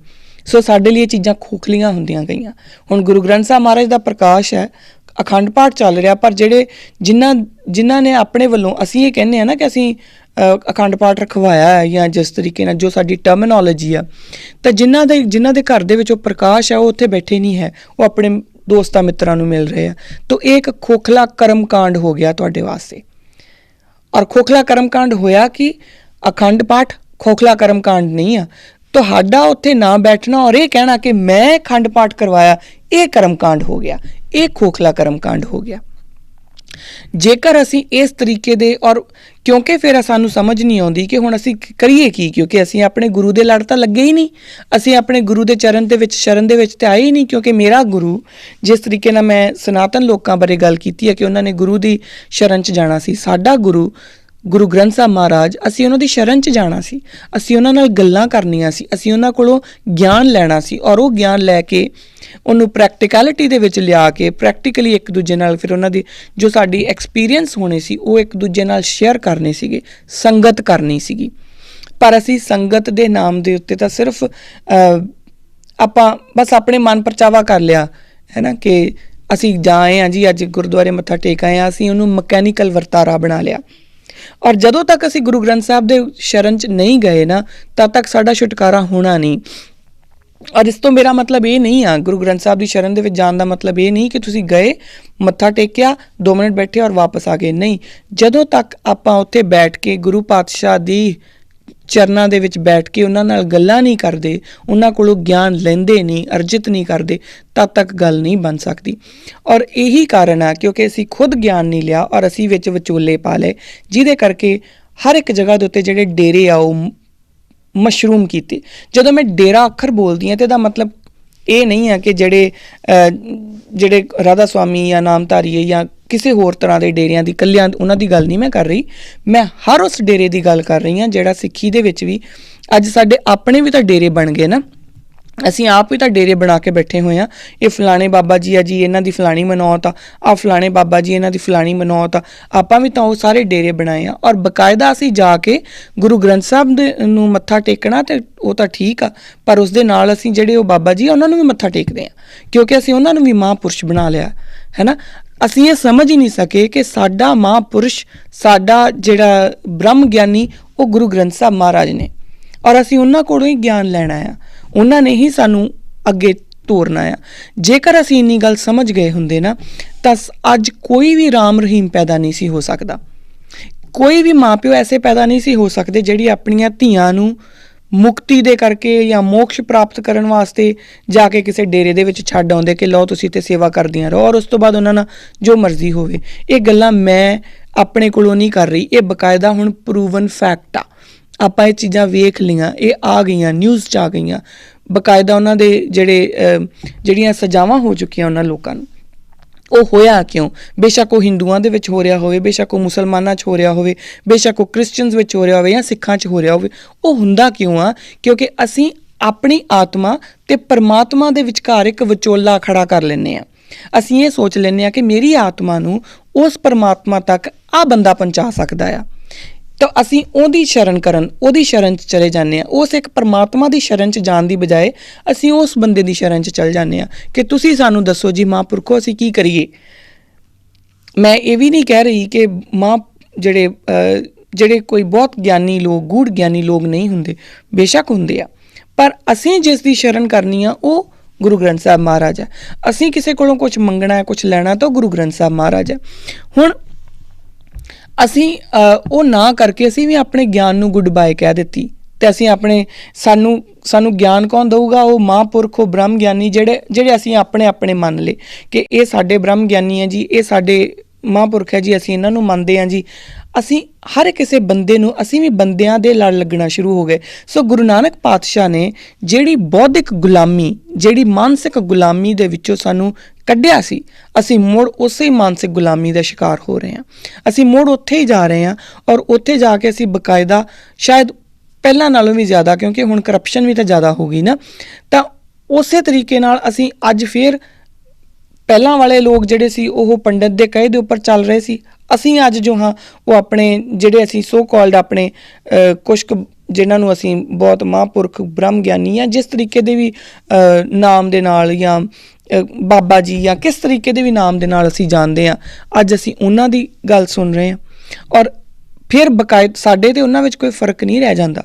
ਸੋ ਸਾਡੇ ਲਈ ਇਹ ਚੀਜ਼ਾਂ ਖੋਖਲੀਆਂ ਹੁੰਦੀਆਂ ਗਈਆਂ। ਹੁਣ ਗੁਰੂ ਗ੍ਰੰਥ ਸਾਹਿਬ ਮਹਾਰਾਜ ਦਾ ਪ੍ਰਕਾਸ਼ ਹੈ, ਅਖੰਡ ਪਾਠ ਚੱਲ ਰਿਹਾ, ਪਰ ਜਿਨ੍ਹਾਂ ਨੇ ਆਪਣੇ ਵੱਲੋਂ, ਅਸੀਂ ਇਹ ਕਹਿੰਦੇ ਹਾਂ ਨਾ ਕਿ ਅਸੀਂ ਅਖੰਡ ਪਾਠ ਰਖਵਾਇਆ ਹੈ, ਜਾਂ ਜਿਸ ਤਰੀਕੇ ਨਾਲ ਜੋ ਸਾਡੀ ਟਰਮੀਨੋਲੋਜੀ ਆ, ਤਾਂ ਜਿਨ੍ਹਾਂ ਦੇ ਘਰ ਦੇ ਵਿੱਚ ਉਹ ਪ੍ਰਕਾਸ਼ ਹੈ ਉਹ ਉੱਥੇ ਬੈਠੇ ਨਹੀਂ ਹੈ, ਉਹ ਆਪਣੇ ਦੋਸਤਾਂ ਮਿੱਤਰਾਂ ਨੂੰ ਮਿਲ ਰਹੇ ਆ। ਤਾਂ ਇਹ ਇੱਕ ਖੋਖਲਾ ਕਰਮ ਕਾਂਡ ਹੋ ਗਿਆ ਤੁਹਾਡੇ ਵਾਸਤੇ। ਔਰ ਖੋਖਲਾ ਕਰਮ ਕਾਂਡ ਹੋਇਆ ਕਿ ਅਖੰਡ ਪਾਠ ਖੋਖਲਾ ਕਰਮ ਕਾਂਡ ਨਹੀਂ ਆ। ਤੁਹਾਡਾ ਉੱਥੇ ਨਾ ਬੈਠਣਾ ਔਰ ਇਹ ਕਹਿਣਾ ਕਿ ਮੈਂ ਅਖੰਡ ਪਾਠ ਕਰਵਾਇਆ, ਇਹ ਕਰਮ ਕਾਂਡ ਹੋ ਗਿਆ, ਇਹ ਖੋਖਲਾ ਕਰਮ ਕਾਂਡ ਹੋ ਗਿਆ। ਜੇਕਰ ਅਸੀਂ ਇਸ ਤਰੀਕੇ ਦੇ, ਔਰ ਕਿਉਂਕਿ ਫਿਰ ਸਾਨੂੰ ਸਮਝ ਨਹੀਂ ਆਉਂਦੀ ਕਿ ਹੁਣ ਅਸੀਂ ਕਰੀਏ ਕੀ, ਕਿਉਂਕਿ ਅਸੀਂ ਆਪਣੇ ਗੁਰੂ ਦੇ ਲੜ ਤਾਂ ਲੱਗੇ ਹੀ ਨਹੀਂ, ਅਸੀਂ ਆਪਣੇ ਗੁਰੂ ਦੇ ਸ਼ਰਨ ਦੇ ਵਿੱਚ ਤੇ ਆਏ ਹੀ ਨਹੀਂ। ਕਿਉਂਕਿ ਮੇਰਾ ਗੁਰੂ, ਜਿਸ ਤਰੀਕੇ ਨਾਲ ਮੈਂ ਸਨਾਤਨ ਲੋਕਾਂ ਬਾਰੇ ਗੱਲ ਕੀਤੀ ਹੈ ਕਿ ਉਹਨਾਂ ਨੇ ਗੁਰੂ ਦੀ ਸ਼ਰਨ 'ਚ ਜਾਣਾ ਸੀ, ਸਾਡਾ ਗੁਰੂ ਗ੍ਰੰਥ ਸਾਹਿਬ ਮਹਾਰਾਜ, ਅਸੀਂ ਉਹਨਾਂ ਦੀ ਸ਼ਰਨ 'ਚ ਜਾਣਾ ਸੀ, ਅਸੀਂ ਉਹਨਾਂ ਨਾਲ ਗੱਲਾਂ ਕਰਨੀਆਂ ਸੀ, ਅਸੀਂ ਉਹਨਾਂ ਕੋਲੋਂ ਗਿਆਨ ਲੈਣਾ ਸੀ, ਔਰ ਉਹ ਗਿਆਨ ਲੈ ਕੇ ਉਹਨੂੰ ਪ੍ਰੈਕਟੀਕੈਲਿਟੀ ਦੇ ਵਿੱਚ ਲਿਆ ਕੇ ਪ੍ਰੈਕਟੀਕਲੀ ਇੱਕ ਦੂਜੇ ਨਾਲ ਫਿਰ ਉਹਨਾਂ ਦੀ ਜੋ ਸਾਡੀ ਐਕਸਪੀਰੀਅੰਸ ਹੋਣੇ ਸੀ ਉਹ ਇੱਕ ਦੂਜੇ ਨਾਲ ਸ਼ੇਅਰ ਕਰਨੇ ਸੀਗੇ, ਸੰਗਤ ਕਰਨੀ ਸੀਗੀ। ਪਰ ਅਸੀਂ ਸੰਗਤ ਦੇ ਨਾਮ ਦੇ ਉੱਤੇ ਤਾਂ ਸਿਰਫ ਆਪਾਂ ਬਸ ਆਪਣੇ ਮਨ ਪਰਚਾਵਾ ਕਰ ਲਿਆ ਹੈ ਨਾ, ਕਿ ਅਸੀਂ ਜਾ ਆਏ ਹਾਂ ਜੀ, ਅੱਜ ਗੁਰਦੁਆਰੇ ਮੱਥਾ ਟੇਕ ਆਏ ਹਾਂ, ਅਸੀਂ ਉਹਨੂੰ ਮਕੈਨੀਕਲ ਵਰਤਾਰਾ ਬਣਾ ਲਿਆ। ਔਰ ਜਦੋਂ ਤੱਕ ਅਸੀਂ ਗੁਰੂ ਗ੍ਰੰਥ ਸਾਹਿਬ ਦੇ ਸ਼ਰਨ 'ਚ ਨਹੀਂ ਗਏ ਨਾ, ਤਦ ਤੱਕ ਸਾਡਾ ਛੁਟਕਾਰਾ ਹੋਣਾ ਨਹੀਂ। ਔਰ ਇਸ ਤੋਂ ਮੇਰਾ ਮਤਲਬ ਇਹ ਨਹੀਂ ਆ, ਗੁਰੂ ਗ੍ਰੰਥ ਸਾਹਿਬ ਦੀ ਸ਼ਰਨ ਦੇ ਵਿੱਚ ਜਾਣ ਦਾ ਮਤਲਬ ਇਹ ਨਹੀਂ ਕਿ ਤੁਸੀਂ ਗਏ, ਮੱਥਾ ਟੇਕਿਆ, 2 ਮਿੰਟ ਬੈਠੇ ਔਰ ਵਾਪਸ ਆ ਗਏ। ਨਹੀਂ, ਜਦੋਂ ਤੱਕ ਆਪਾਂ ਉੱਥੇ ਬੈਠ ਕੇ ਗੁਰੂ ਪਾਤਸ਼ਾਹ ਦੀ ਚਰਨਾਂ ਦੇ ਵਿੱਚ ਬੈਠ ਕੇ ਉਹਨਾਂ ਨਾਲ ਗੱਲਾਂ ਨਹੀਂ ਕਰਦੇ, ਉਹਨਾਂ ਕੋਲੋਂ ਗਿਆਨ ਲੈਂਦੇ ਨਹੀਂ, ਅਰਜਿਤ ਨਹੀਂ ਕਰਦੇ, ਤਦ ਤੱਕ ਗੱਲ ਨਹੀਂ ਬਣ ਸਕਦੀ। ਔਰ ਇਹੀ ਕਾਰਨ ਆ ਕਿਉਂਕਿ ਅਸੀਂ ਖੁਦ ਗਿਆਨ ਨਹੀਂ ਲਿਆ ਔਰ ਅਸੀਂ ਵਿੱਚ ਵਿਚੋਲੇ ਪਾ ਲਏ, ਜਿਹਦੇ ਕਰਕੇ ਹਰ ਇੱਕ ਜਗ੍ਹਾ ਦੇ ਉੱਤੇ ਜਿਹੜੇ ਡੇਰੇ ਆ ਉਹ ਮਸ਼ਰੂਮ ਕੀਤੇ। ਜਦੋਂ ਮੈਂ ਡੇਰਾ ਅੱਖਰ ਬੋਲਦੀ ਹਾਂ ਤਾਂ ਇਹਦਾ ਮਤਲਬ ਇਹ ਨਹੀਂ ਆ ਕਿ ਜਿਹੜੇ ਰਾਧਾ ਸੁਆਮੀ ਜਾਂ ਨਾਮਧਾਰੀਏ ਜਾਂ ਕਿਸੇ ਹੋਰ ਤਰ੍ਹਾਂ ਦੇ ਡੇਰਿਆਂ ਦੀ ਇਕੱਲਿਆਂ ਉਹਨਾਂ ਦੀ ਗੱਲ ਨਹੀਂ ਮੈਂ ਕਰ ਰਹੀ, ਮੈਂ ਹਰ ਉਸ ਡੇਰੇ ਦੀ ਗੱਲ ਕਰ ਰਹੀ ਹਾਂ ਜਿਹੜਾ ਸਿੱਖੀ ਦੇ ਵਿੱਚ ਵੀ ਅੱਜ ਸਾਡੇ ਆਪਣੇ ਵੀ ਤਾਂ ਡੇਰੇ ਬਣ ਗਏ ਨਾ, ਅਸੀਂ ਆਪ ਵੀ ਤਾਂ ਡੇਰੇ ਬਣਾ ਕੇ ਬੈਠੇ ਹੋਏ ਹਾਂ। ਇਹ ਫਲਾਣੇ ਬਾਬਾ ਜੀ ਆ ਜੀ, ਇਹਨਾਂ ਦੀ ਫਲਾਣੀ ਮਨੌਤ ਆ, ਫਲਾਣੇ ਬਾਬਾ ਜੀ ਇਹਨਾਂ ਦੀ ਫਲਾਣੀ ਮਨੌਤ ਆ, ਆਪਾਂ ਵੀ ਤਾਂ ਉਹ ਸਾਰੇ ਡੇਰੇ ਬਣਾਏ ਆ। ਔਰ ਬਕਾਇਦਾ ਅਸੀਂ ਜਾ ਕੇ ਗੁਰੂ ਗ੍ਰੰਥ ਸਾਹਿਬ ਨੂੰ ਮੱਥਾ ਟੇਕਣਾ ਤੇ ਉਹ ਤਾਂ ਠੀਕ ਆ, ਪਰ ਉਸ ਦੇ ਨਾਲ ਅਸੀਂ ਜਿਹੜੇ ਉਹ ਬਾਬਾ ਜੀ ਉਹਨਾਂ ਨੂੰ ਵੀ ਮੱਥਾ ਟੇਕਦੇ ਹਾਂ, ਕਿਉਂਕਿ ਅਸੀਂ ਉਹਨਾਂ ਨੂੰ ਵੀ ਮਹਾਂਪੁਰਸ਼ ਬਣਾ ਲਿਆ ਹੈ ਨਾ। ਅਸੀਂ ਇਹ ਸਮਝ ਹੀ ਨਹੀਂ ਸਕੇ ਕਿ ਸਾਡਾ ਮਹਾਂਪੁਰਸ਼, ਸਾਡਾ ਜਿਹੜਾ ਬ੍ਰਹਮ ਗਿਆਨੀ ਉਹ ਗੁਰੂ ਗ੍ਰੰਥ ਸਾਹਿਬ ਮਹਾਰਾਜ ਨੇ, ਔਰ ਅਸੀਂ ਉਹਨਾਂ ਕੋਲੋਂ ਹੀ ਗਿਆਨ ਲੈਣਾ ਆ, ਉਹਨਾਂ ਨੇ ਹੀ ਸਾਨੂੰ ਅੱਗੇ ਤੋਰਨਾ ਆ। ਜੇਕਰ ਅਸੀਂ ਇੰਨੀ ਗੱਲ ਸਮਝ ਗਏ ਹੁੰਦੇ ਨਾ, ਤਾਂ ਅੱਜ ਕੋਈ ਵੀ ਰਾਮ ਰਹੀਮ ਪੈਦਾ ਨਹੀਂ ਸੀ ਹੋ ਸਕਦਾ, ਕੋਈ ਵੀ ਮਾਂ ਪਿਓ ਐਸੇ ਪੈਦਾ ਨਹੀਂ ਸੀ ਹੋ ਸਕਦੇ ਜਿਹੜੀ ਆਪਣੀਆਂ ਧੀਆਂ ਨੂੰ ਮੁਕਤੀ ਦੇ ਕਰਕੇ ਜਾਂ ਮੋਕਸ਼ ਪ੍ਰਾਪਤ ਕਰਨ ਵਾਸਤੇ ਜਾ ਕੇ ਕਿਸੇ ਡੇਰੇ ਦੇ ਵਿੱਚ ਛੱਡ ਆਉਂਦੇ ਕਿ ਲਓ ਤੁਸੀਂ ਤੇ ਸੇਵਾ ਕਰਦੀਆਂ ਰਹੋ, ਔਰ ਉਸ ਤੋਂ ਬਾਅਦ ਉਹਨਾਂ ਨਾਲ ਜੋ ਮਰਜ਼ੀ ਹੋਵੇ। ਇਹ ਗੱਲਾਂ ਮੈਂ ਆਪਣੇ ਕੋਲੋਂ ਨਹੀਂ ਕਰ ਰਹੀ, ਇਹ ਬਕਾਇਦਾ ਹੁਣ ਪ੍ਰੂਵਨ ਫੈਕਟ ਆ, ਆਪਾਂ ਇਹ ਚੀਜ਼ਾਂ ਵੇਖ ਲਈਆਂ, ਇਹ ਆ ਗਈਆਂ, ਨਿਊਜ਼ 'ਚ ਆ ਗਈਆਂ, ਬਕਾਇਦਾ ਉਹਨਾਂ ਦੇ ਜਿਹੜੀਆਂ ਸਜ਼ਾਵਾਂ ਹੋ ਚੁੱਕੀਆਂ ਉਹਨਾਂ ਲੋਕਾਂ ਨੂੰ। ਉਹ ਹੋਇਆ ਕਿਉਂ? ਬੇਸ਼ੱਕ ਉਹ ਹਿੰਦੂਆਂ ਦੇ ਵਿੱਚ ਹੋ ਰਿਹਾ ਹੋਵੇ, ਬੇਸ਼ੱਕ ਉਹ ਮੁਸਲਮਾਨਾਂ 'ਚ ਹੋ ਰਿਹਾ ਹੋਵੇ, ਬੇਸ਼ੱਕ ਉਹ ਕ੍ਰਿਸਚਨਸ ਵਿੱਚ ਹੋ ਰਿਹਾ ਹੋਵੇ ਜਾਂ ਸਿੱਖਾਂ 'ਚ ਹੋ ਰਿਹਾ ਹੋਵੇ, ਉਹ ਹੁੰਦਾ ਕਿਉਂ ਆ? ਕਿਉਂਕਿ ਅਸੀਂ ਆਪਣੀ ਆਤਮਾ ਤੇ ਪਰਮਾਤਮਾ ਦੇ ਵਿਚਕਾਰ ਇੱਕ ਵਿਚੋਲਾ ਖੜਾ ਕਰ ਲੈਂਦੇ ਹਾਂ। ਅਸੀਂ ਇਹ ਸੋਚ ਲੈਂਦੇ ਹਾਂ ਕਿ ਮੇਰੀ ਆਤਮਾ ਨੂੰ ਉਸ ਪਰਮਾਤਮਾ ਤੱਕ ਆਹ ਬੰਦਾ ਪਹੁੰਚਾ ਸਕਦਾ ਆ, ਤਾਂ ਅਸੀਂ ਉਹਦੀ ਸ਼ਰਨ 'ਚ ਚਲੇ ਜਾਂਦੇ ਹਾਂ। ਉਸ ਇੱਕ ਪਰਮਾਤਮਾ ਦੀ ਸ਼ਰਨ 'ਚ ਜਾਣ ਦੀ ਬਜਾਏ ਅਸੀਂ ਉਸ ਬੰਦੇ ਦੀ ਸ਼ਰਨ 'ਚ ਚਲ ਜਾਂਦੇ ਹਾਂ ਕਿ ਤੁਸੀਂ ਸਾਨੂੰ ਦੱਸੋ ਜੀ ਮਹਾਂਪੁਰਖੋ ਅਸੀਂ ਕੀ ਕਰੀਏ। ਮੈਂ ਇਹ ਵੀ ਨਹੀਂ ਕਹਿ ਰਹੀ ਕਿ ਜਿਹੜੇ ਕੋਈ ਬਹੁਤ ਗਿਆਨੀ ਲੋਕ, ਗੂੜ ਗਿਆਨੀ ਲੋਕ ਨਹੀਂ ਹੁੰਦੇ, ਬੇਸ਼ੱਕ ਹੁੰਦੇ ਆ, ਪਰ ਅਸੀਂ ਜਿਸ ਦੀ ਸ਼ਰਨ ਕਰਨੀ ਆ ਉਹ ਗੁਰੂ ਗ੍ਰੰਥ ਸਾਹਿਬ ਮਹਾਰਾਜ ਹੈ। ਅਸੀਂ ਕਿਸੇ ਕੋਲੋਂ ਕੁਛ ਮੰਗਣਾ ਹੈ, ਕੁਛ ਲੈਣਾ ਤਾਂ ਗੁਰੂ ਗ੍ਰੰਥ ਸਾਹਿਬ ਮਹਾਰਾਜ ਹੈ। ਹੁਣ ਅਸੀਂ ਉਹ ਨਾ ਕਰਕੇ ਅਸੀਂ ਵੀ ਆਪਣੇ ਗਿਆਨ ਨੂੰ ਗੁੱਡ ਬਾਏ ਕਹਿ ਦਿੱਤੀ ਅਤੇ ਅਸੀਂ ਆਪਣੇ ਸਾਨੂੰ ਗਿਆਨ ਕੌਣ ਦਊਗਾ? ਉਹ ਮਹਾਂਪੁਰਖ, ਉਹ ਬ੍ਰਹਮ ਗਿਆਨੀ ਜਿਹੜੇ ਅਸੀਂ ਆਪਣੇ ਮੰਨ ਲਏ ਕਿ ਇਹ ਸਾਡੇ ਬ੍ਰਹਮ ਗਿਆਨੀ ਹੈ ਜੀ, ਇਹ ਸਾਡੇ ਮਹਾਂਪੁਰਖ ਹੈ ਜੀ, ਅਸੀਂ ਇਹਨਾਂ ਨੂੰ ਮੰਨਦੇ ਹਾਂ ਜੀ। ਅਸੀਂ ਹਰ ਕਿਸੇ ਬੰਦੇ ਨੂੰ, ਅਸੀਂ ਵੀ ਬੰਦਿਆਂ ਦੇ ਲੜ ਲੱਗਣਾ ਸ਼ੁਰੂ ਹੋ ਗਏ। ਸੋ ਗੁਰੂ ਨਾਨਕ ਪਾਤਸ਼ਾਹ ਨੇ ਜਿਹੜੀ ਬੌਧਿਕ ਗੁਲਾਮੀ, ਜਿਹੜੀ ਮਾਨਸਿਕ ਗੁਲਾਮੀ ਦੇ ਵਿੱਚੋਂ ਸਾਨੂੰ ਕੱਢਿਆ ਸੀ, ਅਸੀਂ ਮੁੜ ਉਸੇ ਮਾਨਸਿਕ ਗੁਲਾਮੀ ਦਾ ਸ਼ਿਕਾਰ ਹੋ ਰਹੇ ਹਾਂ। ਅਸੀਂ ਮੁੜ ਉੱਥੇ ਹੀ ਜਾ ਰਹੇ ਹਾਂ ਔਰ ਉੱਥੇ ਜਾ ਕੇ ਅਸੀਂ ਬਕਾਇਦਾ ਸ਼ਾਇਦ ਪਹਿਲਾਂ ਨਾਲੋਂ ਵੀ ਜ਼ਿਆਦਾ, ਕਿਉਂਕਿ ਹੁਣ ਕਰਪਸ਼ਨ ਵੀ ਤਾਂ ਜ਼ਿਆਦਾ ਹੋ ਗਈ ਨਾ, ਤਾਂ ਉਸੇ ਤਰੀਕੇ ਨਾਲ ਅਸੀਂ ਅੱਜ ਫਿਰ ਪਹਿਲਾਂ ਵਾਲੇ ਲੋਕ ਜਿਹੜੇ ਸੀ ਉਹ ਪੰਡਤ ਦੇ ਕਹੇ ਦੇ ਉੱਪਰ ਚੱਲ ਰਹੇ ਸੀ। ਅਸੀਂ ਅੱਜ ਜੋ ਹਾਂ ਉਹ ਆਪਣੇ ਜਿਹੜੇ ਅਸੀਂ ਸੋ ਕਾਲਡ ਆਪਣੇ ਕੁਛ ਕੁ ਜਿਨ੍ਹਾਂ ਨੂੰ ਅਸੀਂ ਬਹੁਤ ਮਹਾਂਪੁਰਖ, ਬ੍ਰਹਮ ਗਿਆਨੀ ਜਾਂ ਜਿਸ ਤਰੀਕੇ ਦੇ ਵੀ ਨਾਮ ਦੇ ਨਾਲ ਜਾਂ ਬਾਬਾ ਜੀ ਜਾਂ ਕਿਸ ਤਰੀਕੇ ਦੇ ਵੀ ਨਾਮ ਦੇ ਨਾਲ ਅਸੀਂ ਜਾਣਦੇ ਹਾਂ, ਅੱਜ ਅਸੀਂ ਉਹਨਾਂ ਦੀ ਗੱਲ ਸੁਣ ਰਹੇ ਹਾਂ ਔਰ ਫਿਰ ਬਕਾਇਦ ਸਾਡੇ ਅਤੇ ਉਹਨਾਂ ਵਿੱਚ ਕੋਈ ਫ਼ਰਕ ਨਹੀਂ ਰਹਿ ਜਾਂਦਾ,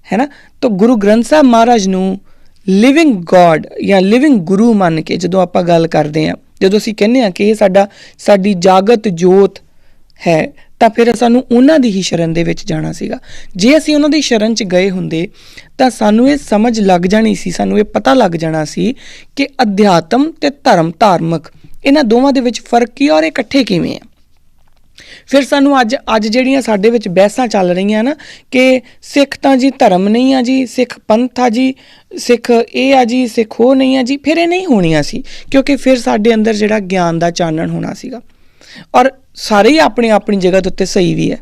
ਹੈ ਨਾ। ਤਾਂ ਗੁਰੂ ਗ੍ਰੰਥ ਸਾਹਿਬ ਮਹਾਰਾਜ ਨੂੰ ਲਿਵਿੰਗ ਗੋਡ ਜਾਂ ਲਿਵਿੰਗ ਗੁਰੂ ਮੰਨ ਕੇ ਜਦੋਂ ਆਪਾਂ ਗੱਲ ਕਰਦੇ ਹਾਂ, ਜਦੋਂ ਅਸੀਂ ਕਹਿੰਦੇ ਹਾਂ ਕਿ ਇਹ ਸਾਡੀ ਜਾਗਤ ਜੋਤ ਹੈ, ਤਾਂ ਫਿਰ ਸਾਨੂੰ ਉਹਨਾਂ ਦੀ ਹੀ ਸ਼ਰਨ ਦੇ ਵਿੱਚ ਜਾਣਾ ਸੀਗਾ। ਜੇ ਅਸੀਂ ਉਹਨਾਂ ਦੀ ਸ਼ਰਨ 'ਚ ਗਏ ਹੁੰਦੇ ਤਾਂ ਸਾਨੂੰ ਇਹ ਸਮਝ ਲੱਗ ਜਾਣੀ ਸੀ, ਸਾਨੂੰ ਇਹ ਪਤਾ ਲੱਗ ਜਾਣਾ ਸੀ ਕਿ ਅਧਿਆਤਮ ਅਤੇ ਧਾਰਮਿਕ ਇਹਨਾਂ ਦੋਵਾਂ ਦੇ ਵਿੱਚ ਫ਼ਰਕ ਕੀ ਔਰ ਇਹ ਇਕੱਠੇ ਕਿਵੇਂ ਆ। ਫਿਰ ਸਾਨੂੰ ਅੱਜ ਜਿਹੜੀਆਂ ਸਾਡੇ ਵਿੱਚ ਬਹਿਸਾਂ ਚੱਲ ਰਹੀਆਂ ਨਾ ਕਿ ਸਿੱਖ ਤਾਂ ਜੀ ਧਰਮ ਨਹੀਂ ਆ ਜੀ, ਸਿੱਖ ਪੰਥ ਆ ਜੀ, ਸਿੱਖ ਇਹ ਆ ਜੀ, ਸਿੱਖ ਉਹ ਨਹੀਂ ਆ ਜੀ, ਫਿਰ ਇਹ ਨਹੀਂ ਹੋਣੀਆਂ ਸੀ, ਕਿਉਂਕਿ ਫਿਰ ਸਾਡੇ ਅੰਦਰ ਜਿਹੜਾ ਗਿਆਨ ਦਾ ਚਾਨਣ ਹੋਣਾ ਸੀਗਾ। ਔਰ ਸਾਰੇ ਹੀ ਆਪਣੀ ਜਗ੍ਹਾ ਦੇ ਉੱਤੇ ਸਹੀ ਵੀ ਹੈ,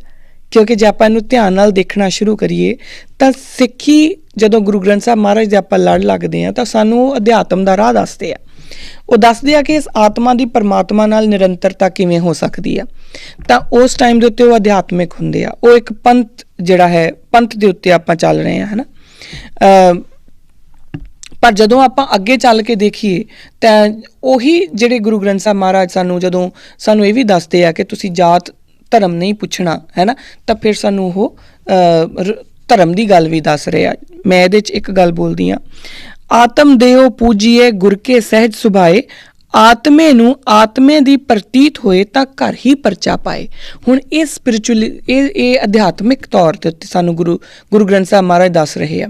ਕਿਉਂਕਿ ਜੇ ਆਪਾਂ ਇਹਨੂੰ ਧਿਆਨ ਨਾਲ ਦੇਖਣਾ ਸ਼ੁਰੂ ਕਰੀਏ ਤਾਂ ਸਿੱਖੀ ਜਦੋਂ ਗੁਰੂ ਗ੍ਰੰਥ ਸਾਹਿਬ ਮਹਾਰਾਜ ਦੇ ਆਪਾਂ ਲੜ ਲੱਗਦੇ ਹਾਂ ਤਾਂ ਸਾਨੂੰ ਉਹ ਅਧਿਆਤਮ ਦਾ ਰਾਹ ਦੱਸਦੇ ਆ। ਉਹ ਦੱਸਦੇ ਆ ਕਿ ਇਸ ਆਤਮਾ ਦੀ ਪਰਮਾਤਮਾ ਨਾਲ ਨਿਰੰਤਰਤਾ ਕਿਵੇਂ ਹੋ ਸਕਦੀ ਆ। ਤਾਂ ਉਸ ਟਾਈਮ ਦੇ ਉੱਤੇ ਉਹ ਅਧਿਆਤਮਿਕ ਹੁੰਦੇ ਆ, ਉਹ ਇੱਕ ਪੰਥ ਜਿਹੜਾ ਹੈ, ਪੰਥ ਦੇ ਉੱਤੇ ਆਪਾਂ ਚੱਲ ਰਹੇ ਹਾਂ, ਹੈ ਨਾ। ਪਰ ਜਦੋਂ ਆਪਾਂ ਅੱਗੇ ਚੱਲ ਕੇ ਦੇਖੀਏ ਤਾਂ ਉਹੀ ਜਿਹੜੇ ਗੁਰੂ ਗ੍ਰੰਥ ਸਾਹਿਬ ਮਹਾਰਾਜ ਸਾਨੂੰ ਇਹ ਵੀ ਦੱਸਦੇ ਆ ਕਿ ਤੁਸੀਂ ਜਾਤ ਧਰਮ ਨਹੀਂ ਪੁੱਛਣਾ, ਹੈ ਨਾ, ਤਾਂ ਫਿਰ ਸਾਨੂੰ ਉਹ ਧਰਮ ਦੀ ਗੱਲ ਵੀ ਦੱਸ ਰਹੇ ਆ। ਮੈਂ ਇਹਦੇ 'ਚ ਇੱਕ ਗੱਲ ਬੋਲਦੀ ਹਾਂ, ਆਤਮ ਦੇਓ ਪੂਜੀਏ ਗੁਰ ਕੇ ਸਹਿਜ ਸੁਭਾਏ, ਆਤਮੇ ਨੂੰ ਆਤਮੇ ਦੀ ਪ੍ਰਤੀਤ ਹੋਏ ਤਾਂ ਘਰ ਹੀ ਪਰਚਾ ਪਾਏ। ਹੁਣ ਇਹ ਸਪਿਰਿਚੁਅਲੀ ਇਹ ਅਧਿਆਤਮਿਕ ਤੌਰ ਦੇ ਉੱਤੇ ਸਾਨੂੰ ਗੁਰੂ ਗ੍ਰੰਥ ਸਾਹਿਬ ਮਹਾਰਾਜ ਦੱਸ ਰਹੇ ਆ।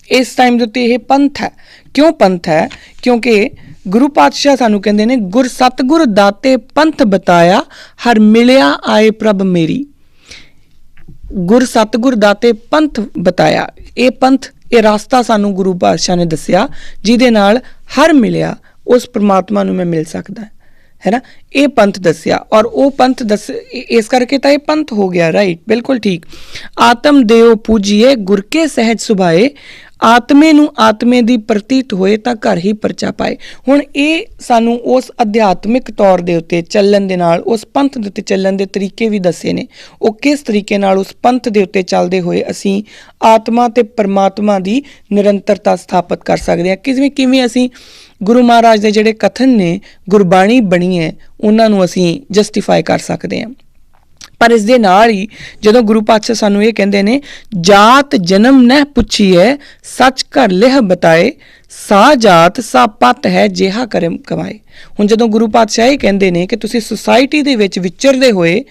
ਇਸ ਟਾਈਮ ਦੇ ਉੱਤੇ ਇਹ ਪੰਥ ਹੈ। ਕਿਉਂ ਪੰਥ ਹੈ? ਕਿਉਂਕਿ ਗੁਰੂ ਪਾਤਸ਼ਾਹ ਸਾਨੂੰ ਕਹਿੰਦੇ ਨੇ, ਗੁਰ ਸਤਿਗੁਰ ਦਾਤੇ ਪੰਥ ਬਤਾਇਆ, ਹਰ ਮਿਲਿਆ ਆਏ ਪ੍ਰਭ ਮੇਰੀ। ਗੁਰ ਸਤਿਗੁਰ ਦਾਤੇ ਪੰਥ ਬਤਾਇਆ, ਇਹ ਪੰਥ, ਇਹ ਰਸਤਾ ਸਾਨੂੰ ਗੁਰੂ ਪਾਤਸ਼ਾਹ ਨੇ ਦੱਸਿਆ ਜਿਹਦੇ ਨਾਲ ਹਰ ਮਿਲਿਆ ਉਸ ਪਰਮਾਤਮਾ ਨੂੰ ਮੈਂ ਮਿਲ ਸਕਦਾ, ਹੈ ਨਾ। ਇਹ ਪੰਥ ਦੱਸਿਆ ਔਰ ਉਹ ਪੰਥ ਇਸ ਕਰਕੇ ਤਾਂ ਇਹ ਪੰਥ ਹੋ ਗਿਆ, ਰਾਈਟ, ਬਿਲਕੁਲ ਠੀਕ। ਆਤਮ ਦੇਓ ਪੂਜੀਏ ਗੁਰ ਕੇ ਸਹਿਜ ਸੁਭਾਏ, ਆਤਮੇ ਨੂੰ ਆਤਮੇ ਦੀ ਪ੍ਰਤੀਤ ਹੋਏ ਤਾਂ ਘਰ ਹੀ ਪਰਚਾ ਪਾਏ। ਹੁਣ ਇਹ ਸਾਨੂੰ ਉਸ ਅਧਿਆਤਮਿਕ ਤੌਰ ਦੇ ਉੱਤੇ ਚੱਲਣ ਦੇ ਨਾਲ, ਉਸ ਪੰਥ ਦੇ ਉੱਤੇ ਚੱਲਣ ਦੇ ਤਰੀਕੇ ਵੀ ਦੱਸੇ ਨੇ। ਉਹ ਕਿਸ ਤਰੀਕੇ ਨਾਲ ਉਸ ਪੰਥ ਦੇ ਉੱਤੇ ਚੱਲਦੇ ਹੋਏ ਅਸੀਂ ਆਤਮਾ ਅਤੇ ਪਰਮਾਤਮਾ ਦੀ ਨਿਰੰਤਰਤਾ ਸਥਾਪਿਤ ਕਰ ਸਕਦੇ ਹਾਂ। ਕਿਵੇਂ ਅਸੀਂ ਗੁਰੂ ਮਹਾਰਾਜ ਦੇ ਜਿਹੜੇ ਕਥਨ ਨੇ, ਗੁਰਬਾਣੀ ਬਣੀ ਹੈ, ਉਹਨਾਂ ਨੂੰ ਅਸੀਂ ਜਸਟੀਫਾਈ ਕਰ ਸਕਦੇ ਹਾਂ। ਪਰ ਇਸ ਦੇ ਨਾਲ ਹੀ ਜਦੋਂ ਗੁਰੂ ਪਾਤਸ਼ਾਹ ਸਾਨੂੰ ਇਹ ਕਹਿੰਦੇ ਨੇ, ਜਾਤ ਜਨਮ ਨਹਿ ਪੁੱਛੀਐ, ਸੱਚ ਘਰ ਲਿਹ ਬਤਾਏ, ਸਾ ਜਾਤ ਸਾ ਪਤ ਹੈ ਜਿਹਾ ਕਰਮ ਕਮਾਏ। ਹੁਣ ਜਦੋਂ ਗੁਰੂ ਪਾਤਸ਼ਾਹ ਇਹ ਕਹਿੰਦੇ ਨੇ ਕਿ ਤੁਸੀਂ ਸੁਸਾਇਟੀ ਦੇ ਵਿੱਚ ਵਿਚਰਦੇ ਹੋਏ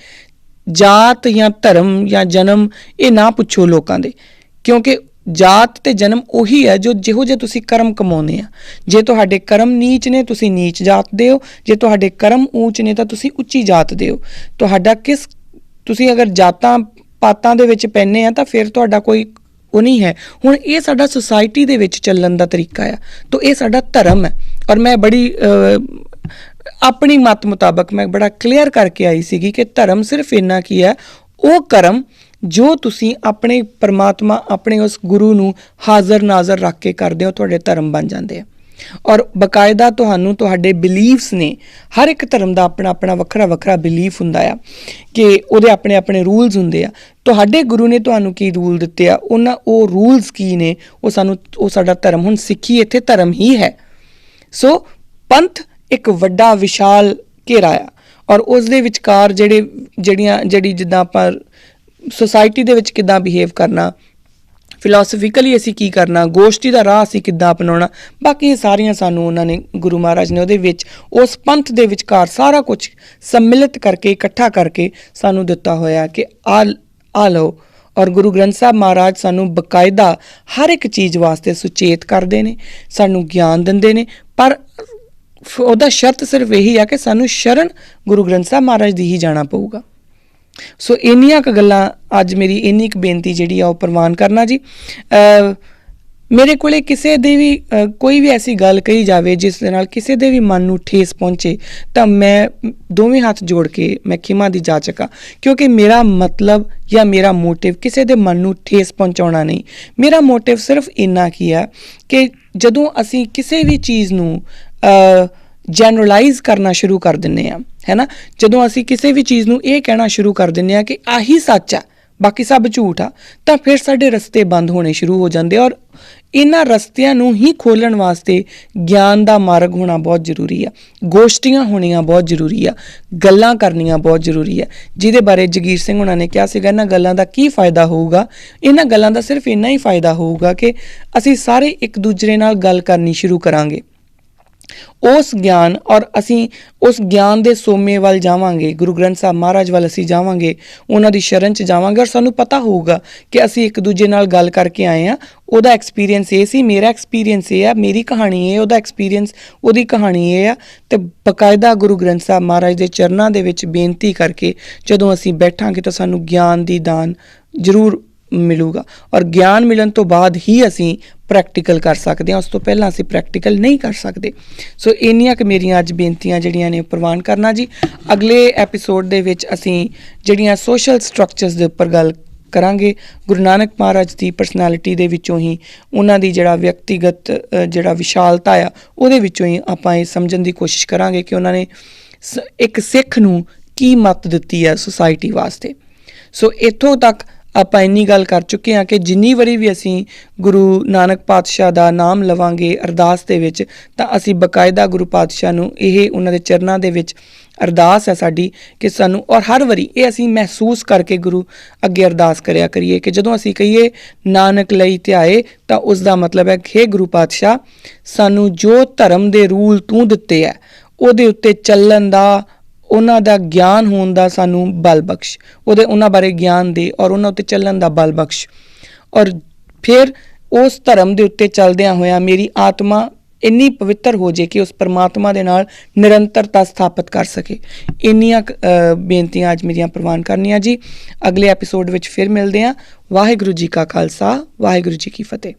ਜਾਤ ਜਾਂ ਧਰਮ ਜਾਂ ਜਨਮ ਇਹ ਨਾ ਪੁੱਛੋ ਲੋਕਾਂ ਦੇ, ਕਿਉਂਕਿ ਜਾਤ ਤੇ ਜਨਮ ਉਹੀ ਹੈ ਜਿਹੋ ਜਿਹੇ ਤੁਸੀਂ ਕਰਮ ਕਮਾਉਂਦੇ ਆ। ਜੇ ਤੁਹਾਡੇ ਕਰਮ ਨੀਚ ਨੇ ਤੁਸੀਂ ਨੀਚ ਜਾਤ ਦੇ ਹੋ, ਜੇ ਤੁਹਾਡੇ ਕਰਮ ਊਚ ਨੇ ਤਾਂ ਤੁਸੀਂ ਉੱਚੀ ਜਾਤ ਦੇ ਹੋ। ਤੁਸੀਂ ਅਗਰ ਜਾਤਾਂ ਪਾਤਾਂ ਦੇ ਵਿੱਚ ਪੈਂਦੇ ਆ ਤਾਂ ਫਿਰ ਤੁਹਾਡਾ ਕੋਈ ਉਹ ਨਹੀਂ ਹੈ। ਹੁਣ ਇਹ ਸਾਡਾ ਸੁਸਾਇਟੀ ਦੇ ਵਿੱਚ ਚੱਲਣ ਦਾ ਤਰੀਕਾ ਆ, ਤਾਂ ਇਹ ਸਾਡਾ ਧਰਮ ਹੈ। ਔਰ ਮੈਂ ਬੜੀ ਆਪਣੀ ਮਤ ਮੁਤਾਬਕ ਮੈਂ ਬੜਾ ਕਲੀਅਰ ਕਰਕੇ ਆਈ ਸੀਗੀ ਕਿ ਧਰਮ ਸਿਰਫ ਇੰਨਾ ਕੀ ਹੈ, ਉਹ ਕਰਮ ਜੋ ਤੁਸੀਂ ਆਪਣੇ ਪਰਮਾਤਮਾ, ਆਪਣੇ ਉਸ ਗੁਰੂ ਨੂੰ ਹਾਜ਼ਰ ਨਾਜ਼ਰ ਰੱਖ ਕੇ ਕਰਦੇ ਹੋ, ਤੁਹਾਡੇ ਧਰਮ ਬਣ ਜਾਂਦੇ ਆ। ਔਰ ਬਕਾਇਦਾ ਤੁਹਾਡੇ ਬਿਲੀਵਸ ਨੇ, ਹਰ ਇੱਕ ਧਰਮ ਦਾ ਆਪਣਾ ਵੱਖਰਾ ਬਿਲੀਫ ਹੁੰਦਾ ਆ ਕਿ ਉਹਦੇ ਆਪਣੇ ਰੂਲਸ ਹੁੰਦੇ ਆ। ਤੁਹਾਡੇ ਗੁਰੂ ਨੇ ਤੁਹਾਨੂੰ ਕੀ ਰੂਲ ਦਿੱਤੇ ਆ, ਉਹ ਰੂਲਸ ਕੀ ਨੇ, ਉਹ ਸਾਡਾ ਧਰਮ। ਹੁਣ ਸਿੱਖੀ ਇੱਥੇ ਧਰਮ ਹੀ ਹੈ। ਸੋ ਪੰਥ ਇੱਕ ਵੱਡਾ ਵਿਸ਼ਾਲ ਘੇਰਾ ਆ ਔਰ ਉਸ ਦੇ ਵਿਚਕਾਰ ਜਿੱਦਾਂ ਆਪਾਂ ਸੁਸਾਇਟੀ ਦੇ ਵਿੱਚ ਕਿੱਦਾਂ ਬਿਹੇਵ ਕਰਨਾ, ਫਿਲਾਸਫਿਕਲੀ ਅਸੀਂ ਕੀ ਕਰਨਾ, ਗੋਸ਼ਟੀ ਦਾ ਰਾਹ ਅਸੀਂ ਕਿੱਦਾਂ ਅਪਣਾਉਣਾ, ਬਾਕੀ ਇਹ ਸਾਰੀਆਂ ਸਾਨੂੰ ਉਹਨਾਂ ਨੇ ਗੁਰੂ ਮਹਾਰਾਜ ਨੇ ਉਹਦੇ ਵਿੱਚ ਉਸ ਪੰਥ ਦੇ ਵਿਚਕਾਰ ਸਾਰਾ ਕੁਝ ਸੰਮਿਲਿਤ ਕਰਕੇ ਇਕੱਠਾ ਕਰਕੇ ਸਾਨੂੰ ਦਿੱਤਾ ਹੋਇਆ ਕਿ ਆ ਲਓ। ਔਰ ਗੁਰੂ ਗ੍ਰੰਥ ਸਾਹਿਬ ਮਹਾਰਾਜ ਸਾਨੂੰ ਬਕਾਇਦਾ ਹਰ ਇੱਕ ਚੀਜ਼ ਵਾਸਤੇ ਸੁਚੇਤ ਕਰਦੇ ਨੇ, ਸਾਨੂੰ ਗਿਆਨ ਦਿੰਦੇ ਨੇ, ਪਰ ਉਹਦਾ ਸ਼ਰਤ ਸਿਰਫ ਇਹੀ ਆ ਕਿ ਸਾਨੂੰ ਸ਼ਰਨ ਗੁਰੂ ਗ੍ਰੰਥ ਸਾਹਿਬ ਮਹਾਰਾਜ ਦੀ ਹੀ ਜਾਣਾ ਪਊਗਾ। ਸੋ ਇੰਨੀਆਂ ਕੁ ਗੱਲਾਂ ਅੱਜ ਮੇਰੀ ਇੰਨੀ ਕੁ ਬੇਨਤੀ ਜਿਹੜੀ ਆ ਉਹ ਪ੍ਰਵਾਨ ਕਰਨਾ ਜੀ। ਮੇਰੇ ਕੋਲੇ ਕਿਸੇ ਦੇ ਵੀ ਕੋਈ ਵੀ ਐਸੀ ਗੱਲ ਕਹੀ ਜਾਵੇ ਜਿਸ ਦੇ ਨਾਲ ਕਿਸੇ ਦੇ ਵੀ ਮਨ ਨੂੰ ਠੇਸ ਪਹੁੰਚੇ ਤਾਂ ਮੈਂ ਦੋਵੇਂ ਹੱਥ ਜੋੜ ਕੇ ਮੈਂ ਖਿਮਾ ਦੀ ਜਾਚਕ ਹਾਂ, ਕਿਉਂਕਿ ਮੇਰਾ ਮਤਲਬ ਜਾਂ ਮੇਰਾ ਮੋਟਿਵ ਕਿਸੇ ਦੇ ਮਨ ਨੂੰ ਠੇਸ ਪਹੁੰਚਾਉਣਾ ਨਹੀਂ। ਮੇਰਾ ਮੋਟਿਵ ਸਿਰਫ ਇੰਨਾ ਕੀ ਆ ਕਿ ਜਦੋਂ ਅਸੀਂ ਕਿਸੇ ਵੀ ਚੀਜ਼ ਨੂੰ ਜਨਰਲਾਈਜ਼ ਕਰਨਾ ਸ਼ੁਰੂ ਕਰ ਦਿੰਦੇ ਹਾਂ, ਹੈ ਨਾ, ਜਦੋਂ ਅਸੀਂ ਕਿਸੇ ਵੀ ਚੀਜ਼ ਨੂੰ ਇਹ ਕਹਿਣਾ ਸ਼ੁਰੂ ਕਰ ਦਿੰਦੇ ਹਾਂ ਕਿ ਆਹੀ ਸੱਚ ਆ ਬਾਕੀ ਸਭ ਝੂਠ ਆ, ਤਾਂ ਫਿਰ ਸਾਡੇ ਰਸਤੇ ਬੰਦ ਹੋਣੇ ਸ਼ੁਰੂ ਹੋ ਜਾਂਦੇ। ਔਰ ਇਹਨਾਂ ਰਸਤਿਆਂ ਨੂੰ ਹੀ ਖੋਲ੍ਹਣ ਵਾਸਤੇ ਗਿਆਨ ਦਾ ਮਾਰਗ ਹੋਣਾ ਬਹੁਤ ਜ਼ਰੂਰੀ ਆ, ਗੋਸ਼ਟੀਆਂ ਹੋਣੀਆਂ ਬਹੁਤ ਜ਼ਰੂਰੀ ਆ, ਗੱਲਾਂ ਕਰਨੀਆਂ ਬਹੁਤ ਜ਼ਰੂਰੀ ਆ, ਜਿਹਦੇ ਬਾਰੇ ਜਗੀਰ ਸਿੰਘ ਉਹਨਾਂ ਨੇ ਕਿਹਾ ਸੀਗਾ ਇਹਨਾਂ ਗੱਲਾਂ ਦਾ ਕੀ ਫਾਇਦਾ ਹੋਊਗਾ। ਇਹਨਾਂ ਗੱਲਾਂ ਦਾ ਸਿਰਫ ਇੰਨਾ ਹੀ ਫਾਇਦਾ ਹੋਊਗਾ ਕਿ ਅਸੀਂ ਸਾਰੇ ਇੱਕ ਦੂਜੇ ਨਾਲ ਗੱਲ ਕਰਨੀ ਸ਼ੁਰੂ ਕਰਾਂਗੇ। ਉਸ ਗਿਆਨ ਔਰ ਅਸੀਂ ਉਸ ਗਿਆਨ ਦੇ ਸੋਮੇ ਵੱਲ ਜਾਵਾਂਗੇ, ਗੁਰੂ ਗ੍ਰੰਥ ਸਾਹਿਬ ਮਹਾਰਾਜ ਵੱਲ ਅਸੀਂ ਜਾਵਾਂਗੇ, ਉਹਨਾਂ ਦੀ ਸ਼ਰਨ 'ਚ ਜਾਵਾਂਗੇ, ਔਰ ਸਾਨੂੰ ਪਤਾ ਹੋਊਗਾ ਕਿ ਅਸੀਂ ਇੱਕ ਦੂਜੇ ਨਾਲ ਗੱਲ ਕਰਕੇ ਆਏ ਹਾਂ। ਉਹਦਾ ਐਕਸਪੀਰੀਅੰਸ ਇਹ ਸੀ, ਮੇਰਾ ਐਕਸਪੀਰੀਅੰਸ ਇਹ ਆ, ਮੇਰੀ ਕਹਾਣੀ ਇਹ, ਉਹਦਾ ਐਕਸਪੀਰੀਅੰਸ, ਉਹਦੀ ਕਹਾਣੀ ਇਹ ਆ। ਅਤੇ ਬਕਾਇਦਾ ਗੁਰੂ ਗ੍ਰੰਥ ਸਾਹਿਬ ਮਹਾਰਾਜ ਦੇ ਚਰਨਾਂ ਦੇ ਵਿੱਚ ਬੇਨਤੀ ਕਰਕੇ ਜਦੋਂ ਅਸੀਂ ਬੈਠਾਂਗੇ ਤਾਂ ਸਾਨੂੰ ਗਿਆਨ ਦੀ ਦਾਨ ਜ਼ਰੂਰ ਮਿਲੂਗਾ। ਔਰ ਗਿਆਨ ਮਿਲਣ ਤੋਂ ਬਾਅਦ ਹੀ ਅਸੀਂ ਪ੍ਰੈਕਟੀਕਲ ਕਰ ਸਕਦੇ ਹਾਂ, ਉਸ ਤੋਂ ਪਹਿਲਾਂ ਅਸੀਂ ਪ੍ਰੈਕਟੀਕਲ ਨਹੀਂ ਕਰ ਸਕਦੇ। ਸੋ ਇੰਨੀਆਂ ਕੁ ਮੇਰੀਆਂ ਅੱਜ ਬੇਨਤੀਆਂ ਜਿਹੜੀਆਂ ਨੇ ਪ੍ਰਵਾਨ ਕਰਨਾ ਜੀ। ਅਗਲੇ ਐਪੀਸੋਡ ਦੇ ਵਿੱਚ ਅਸੀਂ ਜਿਹੜੀਆਂ ਸੋਸ਼ਲ ਸਟਰਕਚਰਸ ਦੇ ਉੱਪਰ ਗੱਲ ਕਰਾਂਗੇ, ਗੁਰੂ ਨਾਨਕ ਮਹਾਰਾਜ ਦੀ ਪਰਸਨੈਲਿਟੀ ਦੇ ਵਿੱਚੋਂ ਹੀ, ਉਹਨਾਂ ਦੀ ਜਿਹੜਾ ਵਿਅਕਤੀਗਤ ਜਿਹੜਾ ਵਿਸ਼ਾਲਤਾ ਆ ਉਹਦੇ ਵਿੱਚੋਂ ਹੀ ਆਪਾਂ ਇਹ ਸਮਝਣ ਦੀ ਕੋਸ਼ਿਸ਼ ਕਰਾਂਗੇ ਕਿ ਉਹਨਾਂ ਨੇ ਇੱਕ ਸਿੱਖ ਨੂੰ ਕੀ ਮੱਤ ਦਿੱਤੀ ਹੈ ਸੁਸਾਇਟੀ ਵਾਸਤੇ। ਸੋ ਇੱਥੋਂ ਤੱਕ ਆਪਾਂ ਇੰਨੀ ਗੱਲ ਕਰ ਚੁੱਕੇ ਹਾਂ ਕਿ ਜਿੰਨੀ ਵਾਰੀ ਵੀ ਅਸੀਂ ਗੁਰੂ ਨਾਨਕ ਪਾਤਸ਼ਾਹ ਦਾ ਨਾਮ ਲਵਾਂਗੇ ਅਰਦਾਸ ਦੇ ਵਿੱਚ, ਤਾਂ ਅਸੀਂ ਬਕਾਇਦਾ ਗੁਰੂ ਪਾਤਸ਼ਾਹ ਨੂੰ ਇਹ ਉਹਨਾਂ ਦੇ ਚਰਨਾਂ ਦੇ ਵਿੱਚ ਅਰਦਾਸ ਹੈ ਸਾਡੀ ਕਿ ਸਾਨੂੰ, ਔਰ ਹਰ ਵਾਰੀ ਇਹ ਅਸੀਂ ਮਹਿਸੂਸ ਕਰਕੇ ਗੁਰੂ ਅੱਗੇ ਅਰਦਾਸ ਕਰਿਆ ਕਰੀਏ ਕਿ ਜਦੋਂ ਅਸੀਂ ਕਹੀਏ ਨਾਨਕ ਲਈ ਧਿਆਏ ਤਾਂ ਉਸ ਦਾ ਮਤਲਬ ਹੈ ਕਿ ਹੇ ਗੁਰੂ ਪਾਤਸ਼ਾਹ, ਸਾਨੂੰ ਜੋ ਧਰਮ ਦੇ ਰੂਲ ਤੂੰ ਦਿੱਤੇ ਹੈ ਉਹਦੇ ਉੱਤੇ ਚੱਲਣ ਦਾ, ਉਹਨਾਂ ਦਾ ਗਿਆਨ ਹੋਣ ਦਾ ਸਾਨੂੰ ਬਲ ਬਖਸ਼, ਉਹਨਾਂ ਬਾਰੇ ਗਿਆਨ ਦੇ ਔਰ ਉਹਨਾਂ ਉੱਤੇ ਚੱਲਣ ਦਾ ਬਲ ਬਖਸ਼। ਔਰ ਫਿਰ ਉਸ ਧਰਮ ਦੇ ਉੱਤੇ ਚੱਲਦਿਆਂ ਹੋਇਆਂ ਮੇਰੀ ਆਤਮਾ ਇੰਨੀ ਪਵਿੱਤਰ ਹੋ ਜੇ ਕਿ ਉਸ ਪਰਮਾਤਮਾ ਦੇ ਨਾਲ ਨਿਰੰਤਰਤਾ ਸਥਾਪਿਤ ਕਰ ਸਕੇ। ਇੰਨੀਆਂ ਬੇਨਤੀਆਂ ਅੱਜ ਮੇਰੀਆਂ ਪ੍ਰਵਾਨ ਕਰਨੀਆਂ ਜੀ। ਅਗਲੇ ਐਪੀਸੋਡ ਵਿੱਚ ਫਿਰ ਮਿਲਦੇ ਹਾਂ। ਵਾਹਿਗੁਰੂ ਜੀ ਕਾ ਖਾਲਸਾ, ਵਾਹਿਗੁਰੂ ਜੀ ਕੀ ਫਤਿਹ।